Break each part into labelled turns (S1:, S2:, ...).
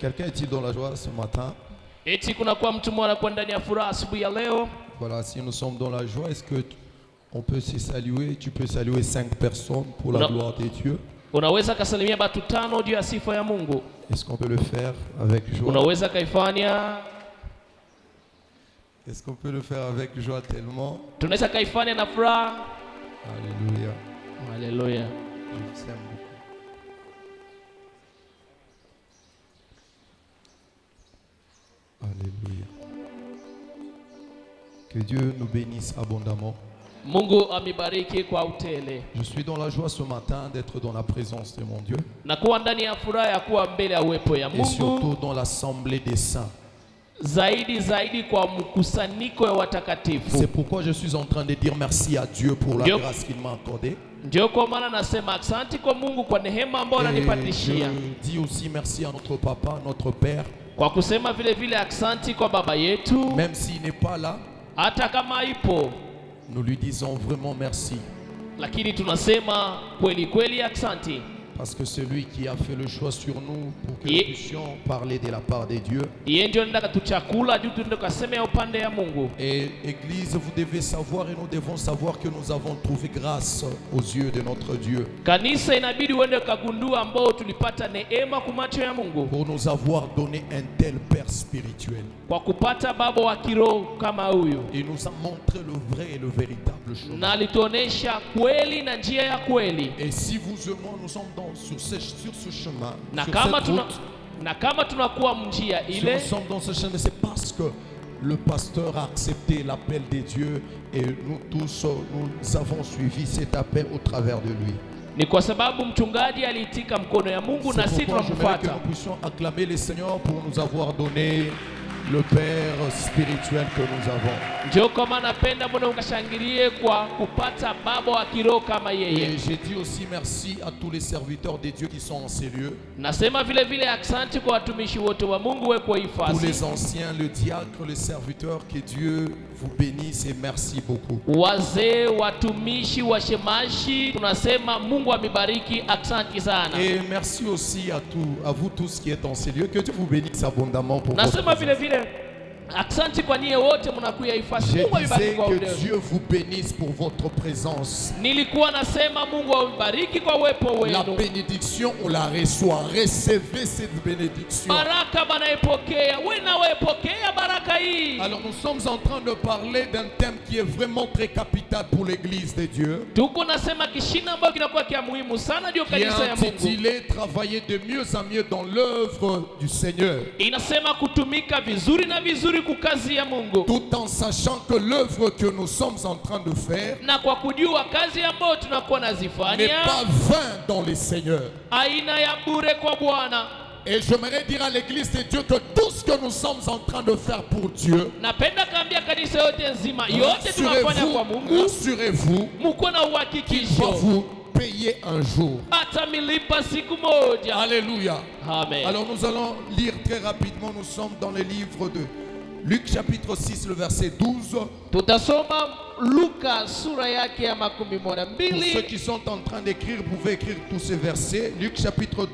S1: Quelqu'un est-il dans la joie ce matin?
S2: Eti kuna kwa mtu mmoja kwa ndani ya furaha asubuhi ya leo.
S1: Voilà, si nous sommes dans la joie, est-ce que on peut se saluer? Tu peux saluer 5 personnes pour la gloire de Dieu.
S2: Unaweza kasalimia watu 5 juu ya sifa ya Mungu.
S1: Est-ce qu'on peut le faire avec joie?
S2: Unaweza kaifanya.
S1: Est-ce qu'on peut le faire avec joie tellement?
S2: Tunaweza kaifanya na furaha.
S1: Alléluia.
S2: Alléluia.
S1: Je vous aime beaucoup. Alléluia. Que Dieu nous bénisse abondamment.
S2: Mungu amibariki kwa utele.
S1: Je suis dans la joie ce matin d'être dans la présence de mon Dieu.
S2: Na kuwa ndani ya furaha ya kuwa mbele ya uwepo ya
S1: Et
S2: Mungu.
S1: surtout dans l'assemblée des saints.
S2: Zaidi kwa mkusanyiko ya watakatifu.
S1: C'est pourquoi je suis en train de dire merci à Dieu pour la grâce qu'il m'a accordée.
S2: Ndio kwa maana nasema asante kwa Mungu kwa neema ambayo ananipatishia.
S1: Je dis aussi merci à notre papa, notre père.
S2: Kwa kusema vile vile asante kwa baba yetu.
S1: Même s'il n'est pas là,
S2: hata kama ipo,
S1: nous lui disons vraiment merci.
S2: Lakini tunasema kweli kweli asante.
S1: Parce que c'est lui qui a fait le choix sur nous pour que nous puissions parler de la part de Dieu.
S2: Et
S1: Église, vous devez savoir et nous devons savoir que nous avons trouvé grâce aux yeux de notre Dieu. Pour nous avoir donné un tel Père spirituel. Il nous a montré le vrai et le véritable chemin. Et si vous et moi nous sommes sur ce chemin, sur cette route, si nous sommes dans ce chemin, c'est parce que le pasteur a accepté l'appel de Dieu et nous tous, nous avons suivi cet appel au travers de lui.
S2: Ni kwa sababu mchungaji aliitika mkono ya Mungu na sisi tunamfuata.
S1: Que nous puissions acclamer le Seigneur pour nous avoir donné le Père spirituel que nous avons. Et j'ai dit aussi merci à tous les serviteurs de Dieu qui sont en ces lieux. Tous les anciens, le diacre, les serviteurs, que Dieu vous bénisse et merci beaucoup. Et merci aussi à vous tous qui êtes en ces lieux. Que Dieu vous bénisse abondamment pour votre présence.
S2: Je disais
S1: que Dieu vous bénisse pour votre présence. La bénédiction, on la reçoit. Recevez cette bénédiction. Alors nous sommes en train de parler d'un thème qui est vraiment très capital pour l'église de Dieu. Qui est intitulé Travailler de mieux en mieux dans l'œuvre du Seigneur. Tout en sachant que l'œuvre que nous sommes en train de faire n'est pas vain dans le Seigneur. Et j'aimerais dire à l'église de Dieu que tout ce que nous sommes en train de faire pour Dieu, rassurez-vous qu'il va vous payer un jour. Alléluia.
S2: Amen.
S1: Alors nous allons lire très rapidement. Nous sommes dans le livre de Luc chapitre 6, le verset 12. Pour ceux qui sont en train d'écrire, vous pouvez écrire tous ces versets. Luc chapitre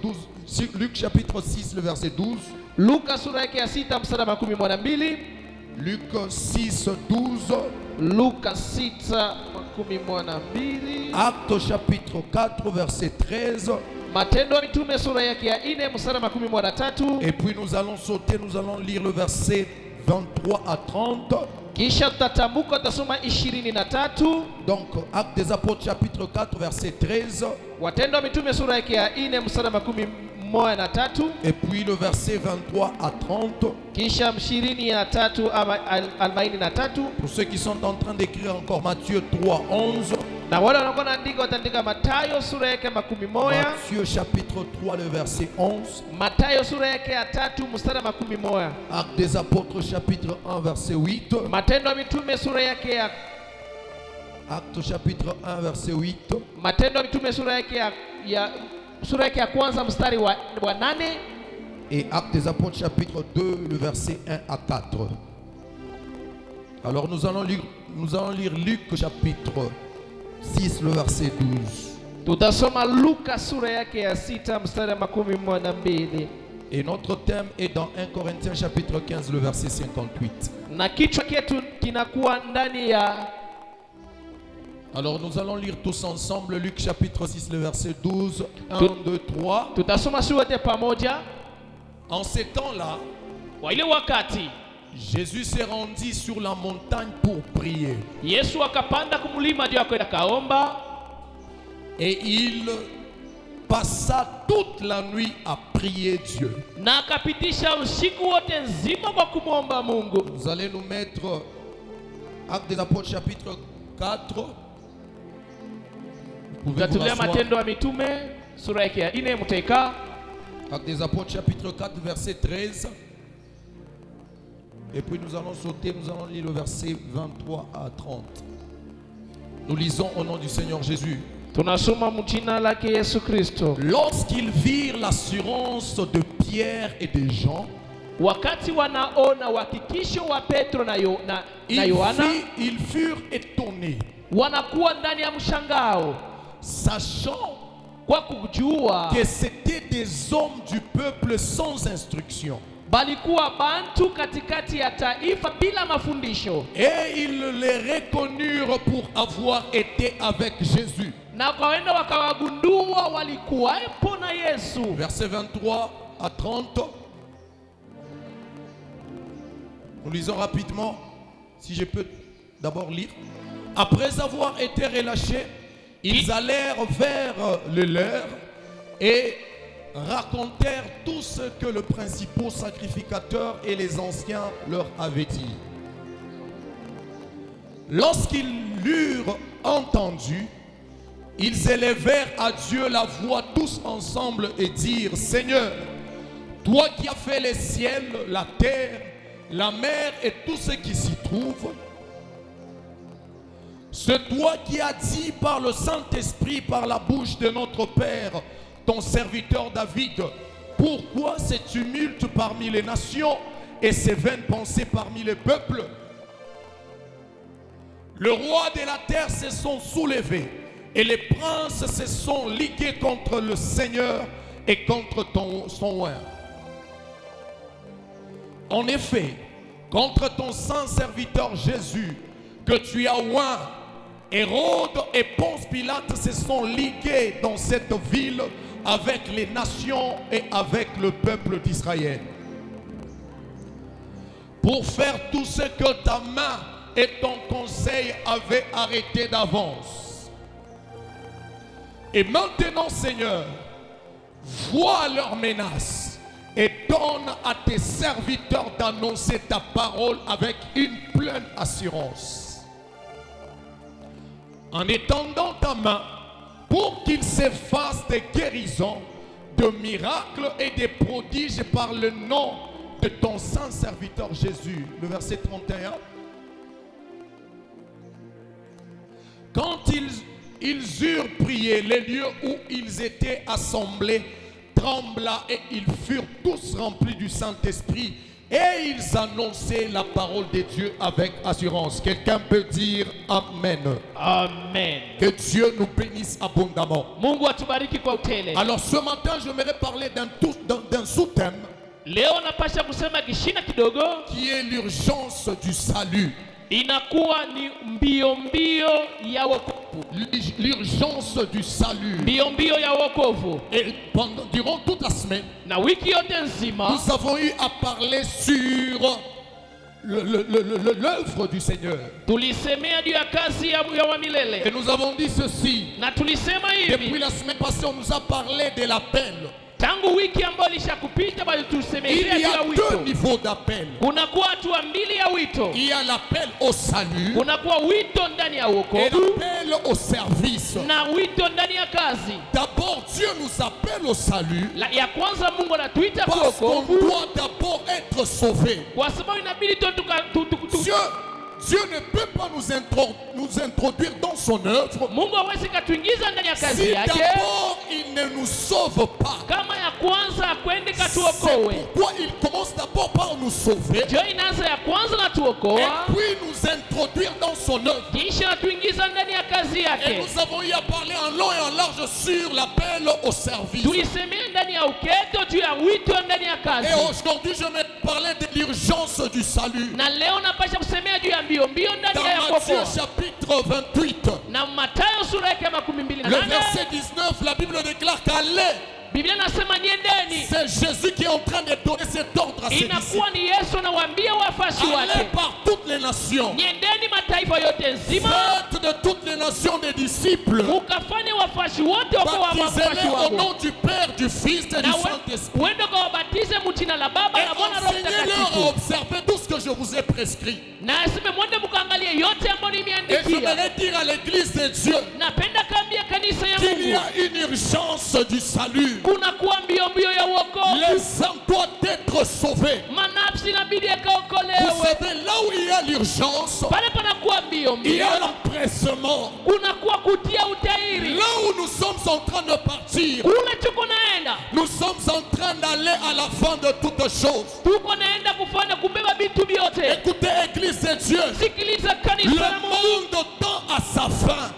S1: 6, le verset 12. Luc 6, 12. Actes chapitre 4, verset 13. Et puis nous allons sauter, nous allons lire le verset 23 à 30. Donc Actes des Apôtres chapitre 4 verset 13. Et puis le verset 23 à 30. Pour ceux qui sont en train d'écrire encore Matthieu 3, 11. Matthieu chapitre 3 le verset 11. Actes des Apôtres chapitre 1 verset 8. Actes chapitre 1 verset 8. Et Actes des Apôtres chapitre 2 le verset 1 à 4. Alors nous allons lire Luc chapitre 6 le verset 12.
S2: Tutasoma Luka sura yake ya 6 mstari wa 12.
S1: Et notre thème est dans 1 Corinthiens chapitre 15, le verset 58.
S2: Na kichwa chetu kinakuwa ndani ya.
S1: Alors nous allons lire tous ensemble Luc chapitre 6, le verset 12. 1, 2, 3.
S2: Tutasoma sote pamoja.
S1: En ces temps-là,
S2: Kwa ile wakati
S1: Jésus s'est rendu sur la montagne pour prier.
S2: Yesu akapanda kumlima ndio akaenda kaomba.
S1: Et il passa toute la nuit à prier Dieu.
S2: Na akapitisha usiku wote nzima kwa kumwomba Mungu.
S1: Vous allez nous mettre Actes des Apôtres chapitre 4. Vous pouvez vous
S2: Tutatulia
S1: asseoir.
S2: Matendo ya Mitume sura yake ya 4 mtaika.
S1: Actes des Apôtres chapitre 4 verset 13. Et puis nous allons sauter, nous allons lire le verset 23 à 30. Nous lisons au nom du Seigneur Jésus.
S2: Tunasoma mjina lake Yesu Kristo.
S1: Lorsqu'ils virent l'assurance de Pierre et de Jean,
S2: Wakati wanaona uhakikisho wa Petro na Yohana,
S1: ils furent étonnés,
S2: wanakuwa ndani ya mshangao
S1: sachant
S2: kwa kujua
S1: que c'étaient des hommes du peuple sans instruction.
S2: balikuwa bantu katikati ya taifa bila mafundisho.
S1: Et ils les reconnurent pour avoir été avec Jésus.
S2: Na wakaenda wakawagundua walikuwepo na Yesu.
S1: Verset 23 à 30. Nous lisons rapidement, si je peux d'abord lire. Après avoir été relâchés, ils allèrent vers le leur et racontèrent tout ce que le principal sacrificateur et les anciens leur avaient dit. Lorsqu'ils l'eurent entendu, ils élevèrent à Dieu la voix tous ensemble et dirent: Seigneur, toi qui as fait les ciels, la terre, la mer et tout ce qui s'y trouve, c'est toi qui as dit par le Saint-Esprit, par la bouche de notre Père, ton serviteur David, pourquoi ces tumultes parmi les nations et ces vaines pensées parmi les peuples? Le roi de la terre se sont soulevés et les princes se sont ligués contre le Seigneur et contre son oint. En effet, contre ton saint serviteur Jésus, que tu as oint, Hérode et Ponce Pilate se sont ligués dans cette ville avec les nations et avec le peuple d'Israël, pour faire tout ce que ta main et ton conseil avaient arrêté d'avance. Et maintenant, Seigneur, vois leurs menaces et donne à tes serviteurs d'annoncer ta parole avec une pleine assurance, en étendant ta main pour qu'ils s'effacent des guérisons, de miracles et des prodiges par le nom de ton saint serviteur Jésus. Le verset 31. Quand ils eurent prié, les lieux où ils étaient assemblés trembla et ils furent tous remplis du Saint-Esprit et ils annonçaient la parole de Dieu avec assurance. Quelqu'un peut dire Amen.
S2: Amen.
S1: Que Dieu nous bénisse abondamment.
S2: Mungu atubariki kwa utele.
S1: Alors ce matin, j'aimerais parler d'un sous-thème
S2: Leo napasha kusema kishina kidogo
S1: qui est l'urgence du salut.
S2: inakuwa ni mbio ya wokovu.
S1: L'urgence du salut.
S2: Mbio ya wokovu.
S1: Et durant toute la semaine,
S2: Na wiki yote nzima
S1: nous avons eu à parler sur l'œuvre du Seigneur.
S2: tulisemea juu ya kazi ya wa milele.
S1: Et nous avons dit ceci.
S2: Na tulisema
S1: Depuis
S2: hivi
S1: la semaine passée, on nous a parlé de l'appel.
S2: tangu wiki ambayo ilishakupita bali
S1: Il
S2: tulisemea
S1: y
S2: juu ya
S1: a deux
S2: wito.
S1: niveaux d'appel.
S2: Kunakuwa hatua mbili ya wito.
S1: Il y a l'appel au salut
S2: Kunakuwa wito ndani ya
S1: et
S2: wokovu
S1: l'appel au service.
S2: na wito ndani ya kazi.
S1: D'abord, Dieu nous appelle au salut
S2: Ya kwanza Mungu anatuita kwa
S1: parce qu'on
S2: wokovu
S1: doit d'abord être sauvé.
S2: kwa sababu inabidi
S1: Dieu ne peut pas nous introduire dans son œuvre
S2: Mungu hawezi katuingiza ndani ya kazi
S1: si
S2: yake
S1: d'abord il ne nous sauve pas.
S2: kama ya kwanza akwende
S1: C'est
S2: katuokoe.
S1: pourquoi il commence d'abord par nous sauver
S2: Jo inaanza ya kwanza na anatuokoa,
S1: et puis nous introduire dans son œuvre.
S2: kisha anatuingiza ndani ya kazi
S1: Et
S2: yake.
S1: nous avons eu à parler en long et en large sur l'appel au service.
S2: Tulisemea ndani ya uketo juu ya wito ndani ya kazi.
S1: Et aujourd'hui, je vais parler de l'urgence du salut.
S2: Na leo napasha kusemea juu ya mbio ndani
S1: Dans
S2: ya
S1: Matthieu
S2: kuokoa.
S1: chapitre 28,
S2: Na Mathayo sura yake ya 28.
S1: le verset 19, la Bible déclare qu'allez,
S2: Biblia nasema nyendeni.
S1: c'est Jésus qui est en train de donner cet ordre à ses disciples.
S2: Inakuwa ni Yesu anawaambia wafuasi
S1: Allez
S2: wake,
S1: par toutes les nations.
S2: nyendeni mataifa yote nzima,
S1: Faites de toutes les nations des disciples.
S2: ukafanye wafuasi wote wako wa wafuasi
S1: Baptisez-les au
S2: wako.
S1: nom du Père, du Fils et du
S2: Na
S1: Saint-Esprit.
S2: uende ukawabatize mjina la Baba
S1: Et
S2: na Mwana na Roho
S1: enseignez-leur à
S2: Mtakatifu.
S1: observer tout ce que je vous ai prescrit.
S2: Na aseme mwende mkaangalie yote ambayo
S1: Et
S2: nimeandikia.
S1: j'aimerais dire à l'église de Dieu
S2: Napenda kaambia kanisa ya
S1: qu'il y
S2: Mungu,
S1: a une urgence du salut.
S2: kuna kuwa mbio ya uokovu.
S1: Les âmes doivent être sauvées.
S2: Manafsi inabidi
S1: Vous
S2: yakaokolewe.
S1: savez, là où il y a l'urgence,
S2: Pale panakuwa mbio,
S1: il y a l'empressement.
S2: kunakuwa kutia utairi.
S1: Là où nous sommes en train de partir,
S2: Kule tuko naenda,
S1: nous sommes en train d'aller à la fin de toutes choses.
S2: tuko naenda kufanya kubeba vitu vyote.
S1: Écoutez, Église de Dieu,
S2: Sikiliza
S1: le
S2: kanisa la Mungu,
S1: monde tend à sa fin.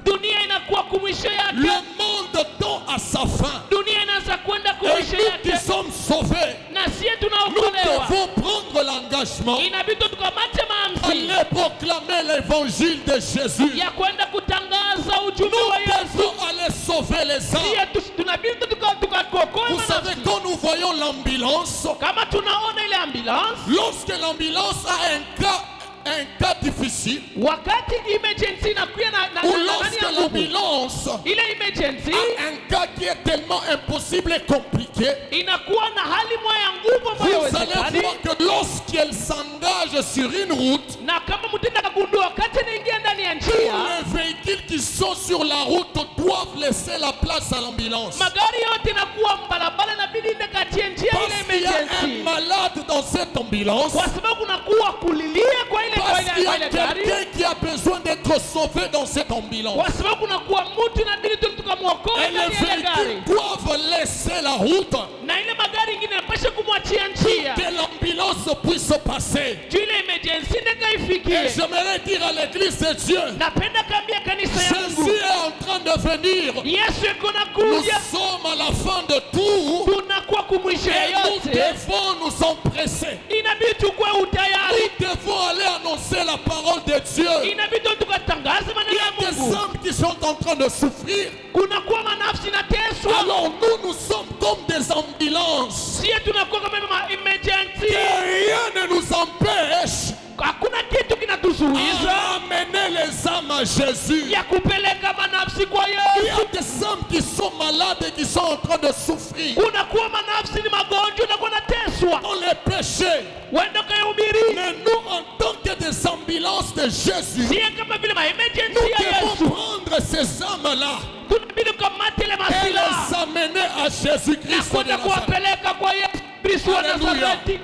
S2: dunia inakuwa kumwisho
S1: Le
S2: yake.
S1: monde tend à sa fin.
S2: Dunia inaanza kwenda
S1: Et
S2: kumwisho
S1: nous qui
S2: yake,
S1: sommes sauvés,
S2: na sie
S1: nous
S2: tunaokolewa
S1: devons prendre l'engagement
S2: inabidi tukamate maamzi
S1: d'aller proclamer l'évangile de Jésus.
S2: ya kwenda kutangaza ujumbe
S1: Nous
S2: wa Yesu.
S1: devons aller sauver les âmes.
S2: Sie tunabidi tukaokoe
S1: Vous savez,
S2: manafsi.
S1: quand nous voyons l'ambulance,
S2: Kama tunaona ile ambulance,
S1: lorsque l'ambulance a un cas difficile,
S2: wakati emergency inakuja na
S1: ou
S2: nani
S1: lorsque
S2: ya nguvu,
S1: l'ambulance
S2: ile emergency
S1: a un cas qui est tellement impossible et compliqué,
S2: inakuwa na hali moja ya nguvu ambayo
S1: vous allez
S2: haiwezekani.
S1: voir que lorsqu'elle s'engage sur une route,
S2: Na kama mtenda kagundua wakati anaingia ndani ya
S1: tous
S2: njia,
S1: les véhicules qui sont sur la route doivent laisser la place à l'ambulance.
S2: magari yote inakuwa barabara inabidi ende kati ya njia
S1: Parce
S2: ile
S1: qu'il y a un
S2: emergency,
S1: malade dans cette ambulance.
S2: kwa sababu kunakuwa kulilia kwa ile
S1: Parce qu'il y a
S2: gari,
S1: quelqu'un qui a besoin d'être sauvé dans cette ambulance.
S2: kwa sababu kunakuwa mtu inabidi tukamwokoa
S1: Et les
S2: ndani ya ile gari,
S1: véhicules doivent laisser la route
S2: na ile magari ingine inapaswa kumwachia njia
S1: que l'ambulance puisse passer.
S2: juu ile emergency ndeka
S1: Et
S2: ifikie.
S1: j'aimerais dire à l'église de Dieu,
S2: Napenda kaambia kanisa ya
S1: Jésus
S2: Mungu,
S1: est en train de venir.
S2: Yesu yuko
S1: Nous
S2: nakuja,
S1: sommes à la fin de tout.
S2: tunakuwa kumwisho ya
S1: Et nous
S2: yote,
S1: devons nous empresser.
S2: inabidi tukue utayari,
S1: Nous devons aller annoncer la parole de Dieu.
S2: inabidi tukatangaze
S1: Il
S2: maneno
S1: y a
S2: ya
S1: des
S2: Mungu.
S1: âmes qui sont en train de souffrir.
S2: Kunakuwa manafsi na teswa,
S1: Alors nous sommes comme des ambulances.
S2: sie tunakuwa kama
S1: Que
S2: emergency.
S1: rien ne nous empêche
S2: Hakuna kitu kinatuzuiza
S1: à amener les âmes à Jésus.
S2: ya kupeleka manafsi kwa
S1: Il y
S2: Yesu.
S1: a des âmes qui sont malades et qui sont en train de souffrir
S2: Kunakuwa manafsi ni magonjwa na kunateswa,
S1: dans les péchés.
S2: wenda kaihubiri.
S1: Mais nous, en tant que des ambulances de Jésus,
S2: Sie kama vile ma
S1: nous
S2: emergency ya
S1: devons
S2: Yesu,
S1: prendre ces âmes-là
S2: tunabidi kukamata ile
S1: et
S2: masila
S1: les amener à
S2: na
S1: Jésus-Christ de
S2: kwenda
S1: Nazareth.
S2: kuwapeleka kwa Yesu Kristo wa
S1: Alléluia.
S2: Nazareti.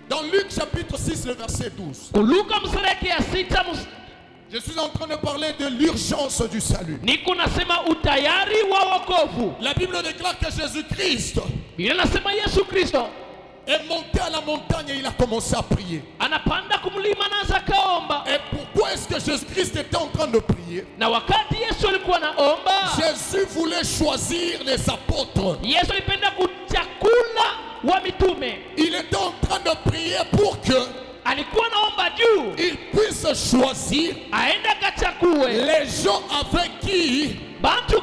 S1: Dans Luc chapitre 6, le verset 12,
S2: Luka mstari ya 6
S1: je suis en train de parler de l'urgence du salut.
S2: niko nasema utayari wa wokovu.
S1: La Bible déclare que Jésus-Christ
S2: Biblia nasema Yesu Kristo
S1: est monté à la montagne et il a commencé à prier.
S2: anapanda kumlima na akaomba.
S1: Et pourquoi est-ce que Jésus-Christ était en train de prier?
S2: Na wakati Yesu alikuwa naomba,
S1: Jésus voulait choisir les apôtres.
S2: Yesu alipenda kuchakula wa mitume.
S1: Il était en train de prier pour que
S2: Alikuwa naomba juu
S1: il puisse choisir
S2: aende akachakue
S1: les gens avec qui
S2: bantu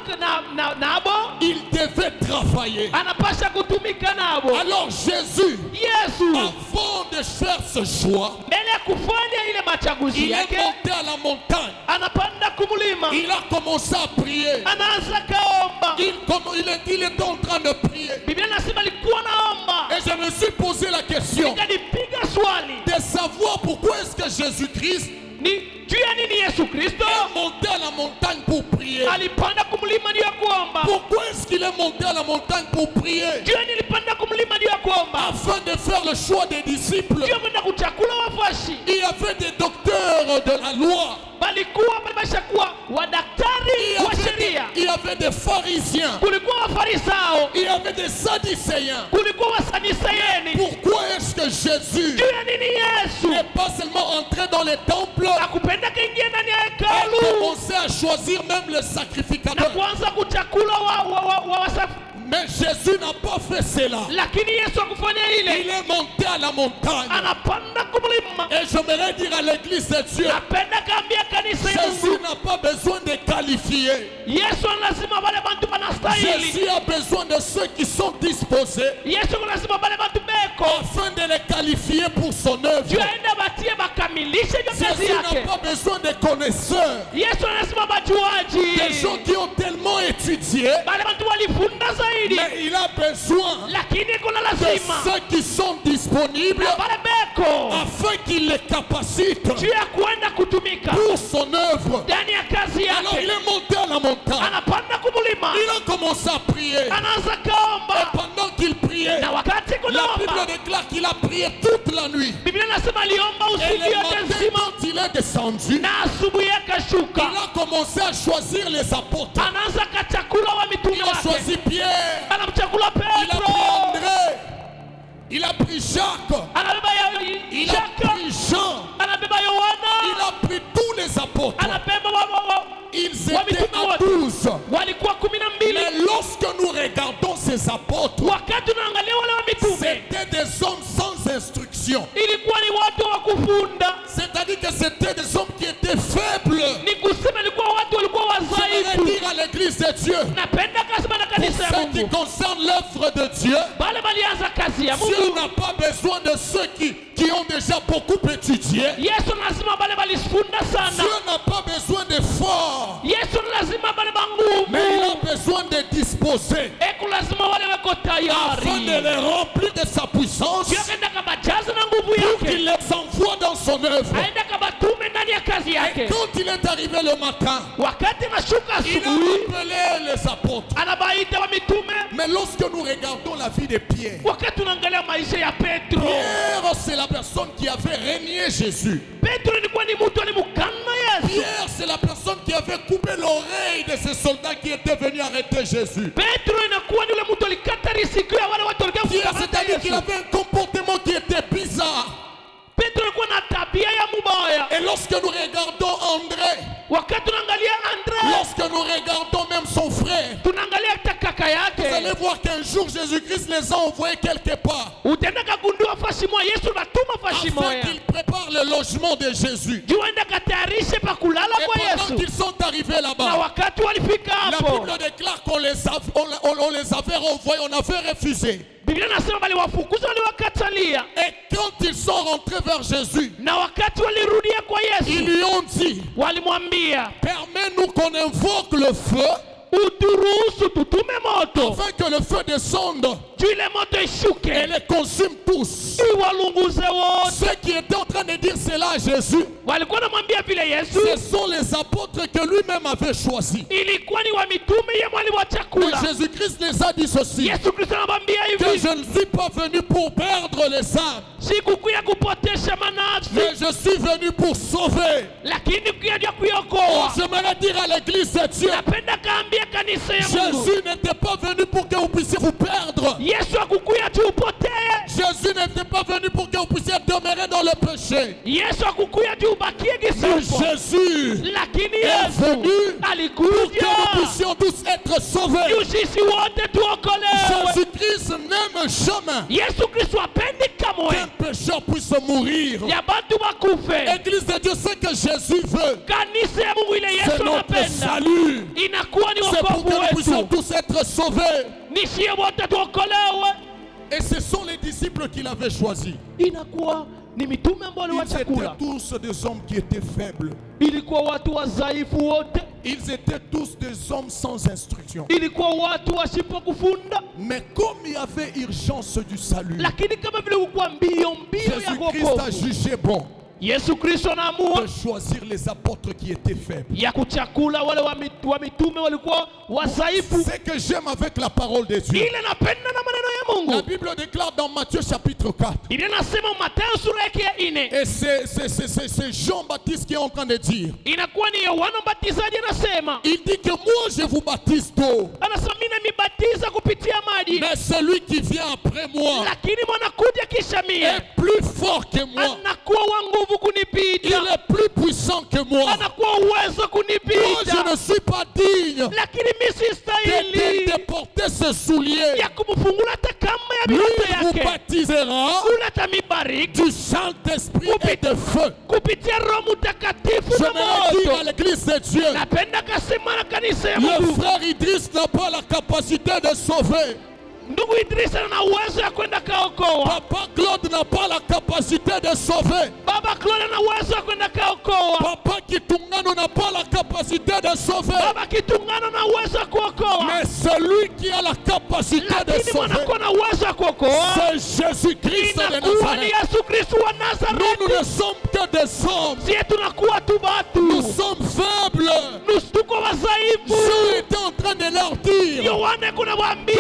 S2: nabo
S1: il devait travailler.
S2: anapasha kutumika nabo.
S1: Alors Jésus,
S2: Yesu
S1: avant de faire ce choix,
S2: mbele ya kufanya ile machaguzi
S1: il est
S2: yake,
S1: monté à la montagne.
S2: anapanda kumlima,
S1: Il a commencé à prier.
S2: anaanza kaomba.
S1: Il était en train de prier.
S2: Biblia nasema alikuwa naomba.
S1: Et je me suis posé la question
S2: Nikanipiga swali,
S1: de savoir pourquoi est-ce que Jésus-Christ
S2: ni juu ya nini Yesu Kristo
S1: est monté à la montagne pour prier.
S2: alipanda kumlima ndio ya kuomba.
S1: Pourquoi est-ce qu'il est monté à la montagne pour prier?
S2: Juu ya nini alipanda kumlima ndio ya kuomba?
S1: Afin de faire le choix des disciples.
S2: Ndio ya kwenda kuchakula wafuasi.
S1: Il y avait des docteurs de la loi.
S2: Balikuwa wameshakuwa wadaktari wa sheria.
S1: Il y avait des des pharisiens,
S2: kulikuwa Wafarisayo,
S1: il y avait des sadducéens.
S2: kulikuwa Wasadiseyeni.
S1: Pourquoi est-ce que Jésus
S2: Juu ya nini Yesu
S1: n'est pas seulement entré dans les temples
S2: akupenda kaingia ndani ya
S1: et
S2: hekalu
S1: commencé à choisir même le
S2: na
S1: sacrificateur?
S2: kuanza kuchakula wasafi?
S1: Mais Jésus n'a pas fait cela.
S2: Lakini Yesu akufanya
S1: Il
S2: ile,
S1: est monté à la montagne.
S2: anapanda kumlima.
S1: Et j'aimerais dire à l'église de Dieu,
S2: Napenda kaambia kanisa ya
S1: Jésus
S2: Mungu,
S1: n'a pas besoin de qualifier.
S2: Yesu lazima wale bantu banastahili.
S1: Jésus a besoin de ceux qui sont disposés
S2: Yesu lazima wale bantu beko
S1: afin de les qualifier pour son œuvre.
S2: juu aende batie bakamilishe hiyo kazi
S1: Jésus n'a
S2: yake.
S1: pas besoin de connaisseurs,
S2: Yesu lazima bajuaji,
S1: des gens qui ont tellement étudié,
S2: wale bantu walifunda zaidi,
S1: mais il a besoin
S2: lakini kuna
S1: de
S2: lazima
S1: ceux qui sont disponibles
S2: na wale beko
S1: afin qu'il les capacite
S2: juu ya kuenda kutumika
S1: pour son œuvre.
S2: ndani ya kazi
S1: Alors il
S2: yake.
S1: est monté à la montagne.
S2: Anapanda kumulima,
S1: Il a commencé à prier.
S2: anaanza
S1: Et
S2: kaomba,
S1: pendant qu'il priait,
S2: na wakati
S1: la Bible
S2: kunaomba,
S1: déclare qu'il a prié toute la nuit.
S2: Biblia inasema aliomba
S1: Et
S2: usiku
S1: le
S2: yote
S1: matin,
S2: nzima,
S1: quand il est descendu,
S2: na asubuhi akashuka,
S1: il a commencé à choisir les apôtres.
S2: anaanza kachakula wa mitume
S1: Il a
S2: wake,
S1: choisi Pierre,
S2: anamchakula
S1: il a
S2: Petro,
S1: pris André, il a pris Jacques,
S2: anabeba
S1: il a
S2: Shaka,
S1: pris Jean,
S2: anabeba
S1: il
S2: Yohana,
S1: a pris tous les apôtres.
S2: anabeba
S1: Ils
S2: wa
S1: étaient
S2: mitume
S1: à
S2: wote,
S1: 12.
S2: walikuwa 12.
S1: Mais lorsque nous regardons ces apôtres,
S2: Wakati unaangalia wale wa mitume,
S1: c'était des hommes sans instruction.
S2: ilikuwa ni watu wa kufunda,
S1: C'est-à-dire que c'était des hommes qui étaient faibles.
S2: ni kusema ilikuwa watu walikuwa
S1: J'aimerais
S2: wadhaifu.
S1: dire à l'église de Dieu,
S2: Napenda kasema na
S1: pour
S2: kanisa ya
S1: ce qui
S2: Mungu,
S1: concerne l'œuvre de Dieu,
S2: bale balianza kazi ya
S1: Dieu
S2: Mungu.
S1: n'a pas besoin de ceux qui ont déjà beaucoup étudié.
S2: Yesu lazima bale balifunda sana.
S1: Dieu n'a pas besoin d'efforts,
S2: Yesu lazima bale
S1: mais il
S2: banguvu.
S1: a besoin de disposer
S2: Eku lazima wale wako
S1: afin de
S2: tayari.
S1: les remplir de sa puissance
S2: Sio kaenda kabajaza na nguvu
S1: pour qu'il
S2: yake.
S1: les envoie dans son œuvre.
S2: Aenda kabatume ndani ya kazi
S1: Et
S2: yake.
S1: quand il est arrivé le matin,
S2: Wakati anashuka
S1: il a
S2: asubuhi,
S1: appelé les apôtres.
S2: anabaita wa mitume.
S1: Mais lorsque nous regardons la vie de Pierre,
S2: Wakati unaangalia maisha ya Petro,
S1: Pierre, c'est la personne qui avait régné Jésus.
S2: Petro ilikuwa ni mtu alimkana Yesu.
S1: Pierre, c'est la personne qui avait coupé l'oreille de ces soldats qui étaient venus arrêter Jésus.
S2: Petro inakuwa ni yule mtu alikata riziki ya wale watu walikuwa
S1: Pierre,
S2: kukamata
S1: c'est-à-dire qu'il
S2: Yesu.
S1: avait un comportement qui était bizarre.
S2: Petro alikuwa na tabia ya mubaya.
S1: Et lorsque nous regardons André,
S2: Wakati tunaangalia Andre,
S1: lorsque nous regardons même son frère,
S2: tunaangalia hata kaka
S1: vous allez
S2: yake,
S1: voir qu'un jour Jésus-Christ les a envoyés quelque part
S2: utaenda kagundua fashi moja, Yesu natuma fashi
S1: afin
S2: moja
S1: qu'ils préparent le logement de Jésus.
S2: juu aenda katayarishe pa kulala
S1: Et
S2: kwa
S1: pendant
S2: Yesu.
S1: qu'ils sont arrivés
S2: Na
S1: là-bas,
S2: wakati walifika
S1: la
S2: hapo,
S1: Bible déclare qu'on les avait renvoyés, on avait refusé.
S2: Biblia inasema waliwafukuza, waliwakatalia,
S1: Et quand ils sont rentrés vers Jésus,
S2: na wakati walirudia kwa
S1: ils
S2: Yesu
S1: lui ont dit,
S2: walimwambia,
S1: permets-nous qu'on invoque le feu
S2: uturuhusu tutume moto
S1: afin que le feu descende
S2: juu ile moto
S1: et
S2: ishuke
S1: les consume tous.
S2: iwalunguze wote.
S1: Ceux qui étaient en train de dire cela à Jésus,
S2: Walikuwa namwambia vile Yesu,
S1: ce sont les apôtres que lui-même avait choisis.
S2: ilikuwa ni wa mitume ye mwali wa
S1: Et
S2: chakula.
S1: Jésus-Christ les a dit ceci,
S2: Yesu Kristo anamwambia
S1: que
S2: hivi,
S1: je ne suis pas venu pour perdre les âmes,
S2: sikukuya kupotesha manafsi,
S1: mais je suis venu pour sauver.
S2: lakini kuja
S1: Oh,
S2: kuiokoa.
S1: j'aimerais dire à l'église de Dieu,
S2: Napenda kaambia kanisa ya Mungu,
S1: Jésus n'était pas venu pour que vous puissiez vous perdre.
S2: Yesu akukuya tu upotee.
S1: Jésus n'était pas venu pour que vous puissiez demeurer dans le péché.
S2: Yesu akukuya tu ubakie
S1: Mais
S2: gisuko,
S1: Jésus
S2: lakini
S1: est venu
S2: Yesu
S1: pour que
S2: alikuja
S1: nous puissions tous être sauvés.
S2: juu sisi wote tuokolewe.
S1: Jésus-Christ n'aime jamais
S2: Yesu Kristo apendi kamwe
S1: qu'un pécheur puisse mourir.
S2: ya bantu bakufe.
S1: Église de Dieu, ce que Jésus veut,
S2: Kanisa ya Mungu ile
S1: c'est
S2: Yesu
S1: notre
S2: anapenda
S1: salut.
S2: inakuwa ni
S1: C'est pour
S2: wokovu
S1: que nous puissions
S2: wetu,
S1: tous être sauvés.
S2: nishie wote tuokolewe.
S1: Et ce sont les disciples qu'il avait choisis.
S2: Inakuwa ni mitume ambao
S1: Ils étaient
S2: waliwachakula,
S1: tous des hommes qui étaient faibles.
S2: ilikuwa watu wadhaifu wote,
S1: Ils étaient tous des hommes sans instruction.
S2: ilikuwa watu wasipo kufunda,
S1: Mais comme il y avait urgence du salut,
S2: lakini kama vile kukuwa mbio mbio ya
S1: Jésus-Christ a
S2: wokovu,
S1: jugé bon
S2: Yesu Kristo anaamua
S1: de choisir les apôtres qui étaient faibles.
S2: ya kuchakula wale wa mitume walikuwa wadhaifu.
S1: Ce que j'aime avec la parole de Dieu,
S2: Ile napenda na maneno ya wa
S1: La
S2: Mungu.
S1: Bible déclare dans Matthieu chapitre 4.
S2: Biblia inasema Mathayo sura yake ya 4.
S1: Et c'est Jean-Baptiste qui est en train de dire.
S2: Inakuwa ni Yohana Mbatizaji anasema.
S1: Il dit que moi je vous baptise d'eau.
S2: Anasema mimi nimebatiza kupitia maji.
S1: Mais celui qui vient après moi
S2: Lakini mwanakuja kisha mie.
S1: est plus fort que moi.
S2: Anakuwa wa nguvu kunipita.
S1: Il est plus puissant que moi.
S2: Anakuwa uwezo
S1: Moi
S2: kunipita.
S1: je ne suis pas digne
S2: Lakini mimi sistahili
S1: de porter ses souliers.
S2: ya kumfungula hata kama ya
S1: Lui
S2: viatu
S1: vous
S2: yake.
S1: baptisera
S2: Uleta mibariki
S1: du Saint-Esprit et de feu.
S2: kupitia Roho Mtakatifu
S1: Je
S2: na
S1: me dire à
S2: moto.
S1: l'église de Dieu,
S2: Napenda kasema na kanisa ya
S1: le
S2: Mungu.
S1: frère Idriss n'a pas la capacité de sauver.
S2: Ndugu Idrisa ana uwezo ya kwenda kaokoa.
S1: Papa Claude n'a pas la capacité de sauver.
S2: Baba Claude ana uwezo ya kwenda kaokoa.
S1: Papa Kitungano n'a pas la capacité de sauver.
S2: Baba Kitungano na uwezo ya kuokoa.
S1: Mais celui qui a la capacité de
S2: Lakini
S1: sauver,
S2: mwanakuwa na uwezo ya kuokoa.
S1: c'est Jésus-Christ de
S2: Inakuwa ni
S1: Nazareth.
S2: Yesu Kristo wa
S1: Nous,
S2: Nazareti.
S1: nous ne sommes que des hommes.
S2: Sie tunakuwa tu
S1: Nous
S2: batu.
S1: sommes faibles.
S2: Tuko wadhaifu.
S1: Jésus était en train de leur dire
S2: Yohane kuna
S1: que
S2: waambia.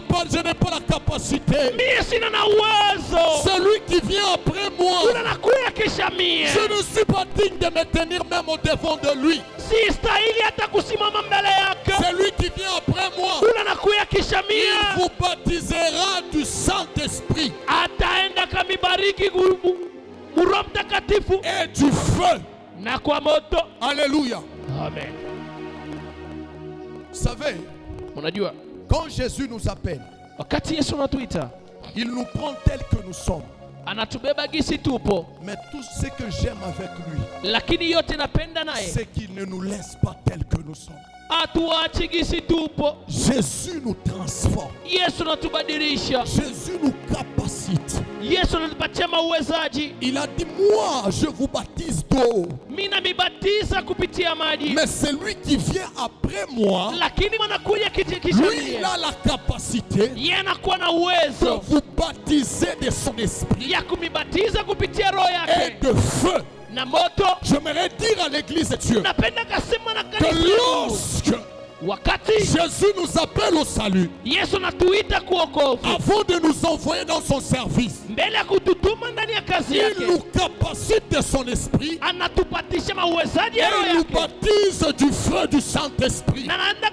S1: moi, je n'ai pas la capacité.
S2: Mie sina na uwezo.
S1: Celui qui vient après moi,
S2: Ule anakuya kisha mie.
S1: je ne suis pas digne de me tenir même au devant de lui.
S2: Si stahili hata kusimama mbele yake.
S1: Celui qui vient après moi,
S2: Ule anakuya kisha
S1: il
S2: mie.
S1: vous baptisera du Saint-Esprit
S2: Ataenda kamibariki Roho Mtakatifu
S1: et du feu.
S2: na kwa moto.
S1: Alléluia.
S2: Amen.
S1: Vous savez,
S2: Unajua
S1: quand Jésus nous appelle,
S2: wakati Yesu anatuita
S1: il nous prend tel que nous sommes.
S2: anatubeba gisi tupo,
S1: Mais tout ce que j'aime avec lui,
S2: lakini yote napenda naye
S1: c'est qu'il ne nous laisse pas tel que nous sommes.
S2: atuachi gisi tupo.
S1: Jésus nous transforme.
S2: Yesu anatubadilisha.
S1: Jésus nous capacite.
S2: Yesu anatupatia mauwezaji.
S1: Il a dit, moi, je vous baptise d'eau.
S2: Mimi namibatiza kupitia maji,
S1: Mais celui qui vient après moi,
S2: lakini mwanakuja kisha
S1: lui,
S2: mie.
S1: il a la capacité
S2: Yeye anakuwa na
S1: de
S2: uwezo
S1: vous baptiser de son esprit
S2: ya kumibatiza kupitia roho
S1: et
S2: yake
S1: de feu.
S2: na moto.
S1: J'aimerais dire à l'église de Dieu
S2: Napenda kasema na
S1: que
S2: kanisa la Mungu,
S1: lorsque
S2: wakati
S1: Jésus nous appelle au salut,
S2: Yesu anatuita kuokovu,
S1: avant de nous envoyer dans son service,
S2: mbele ya kututuma ndani ya kazi
S1: il
S2: yake,
S1: nous capacite de son esprit
S2: anatupatisha mauwezaji ya roho
S1: et nous
S2: yake,
S1: baptise du feu du Saint-Esprit.
S2: na anaenda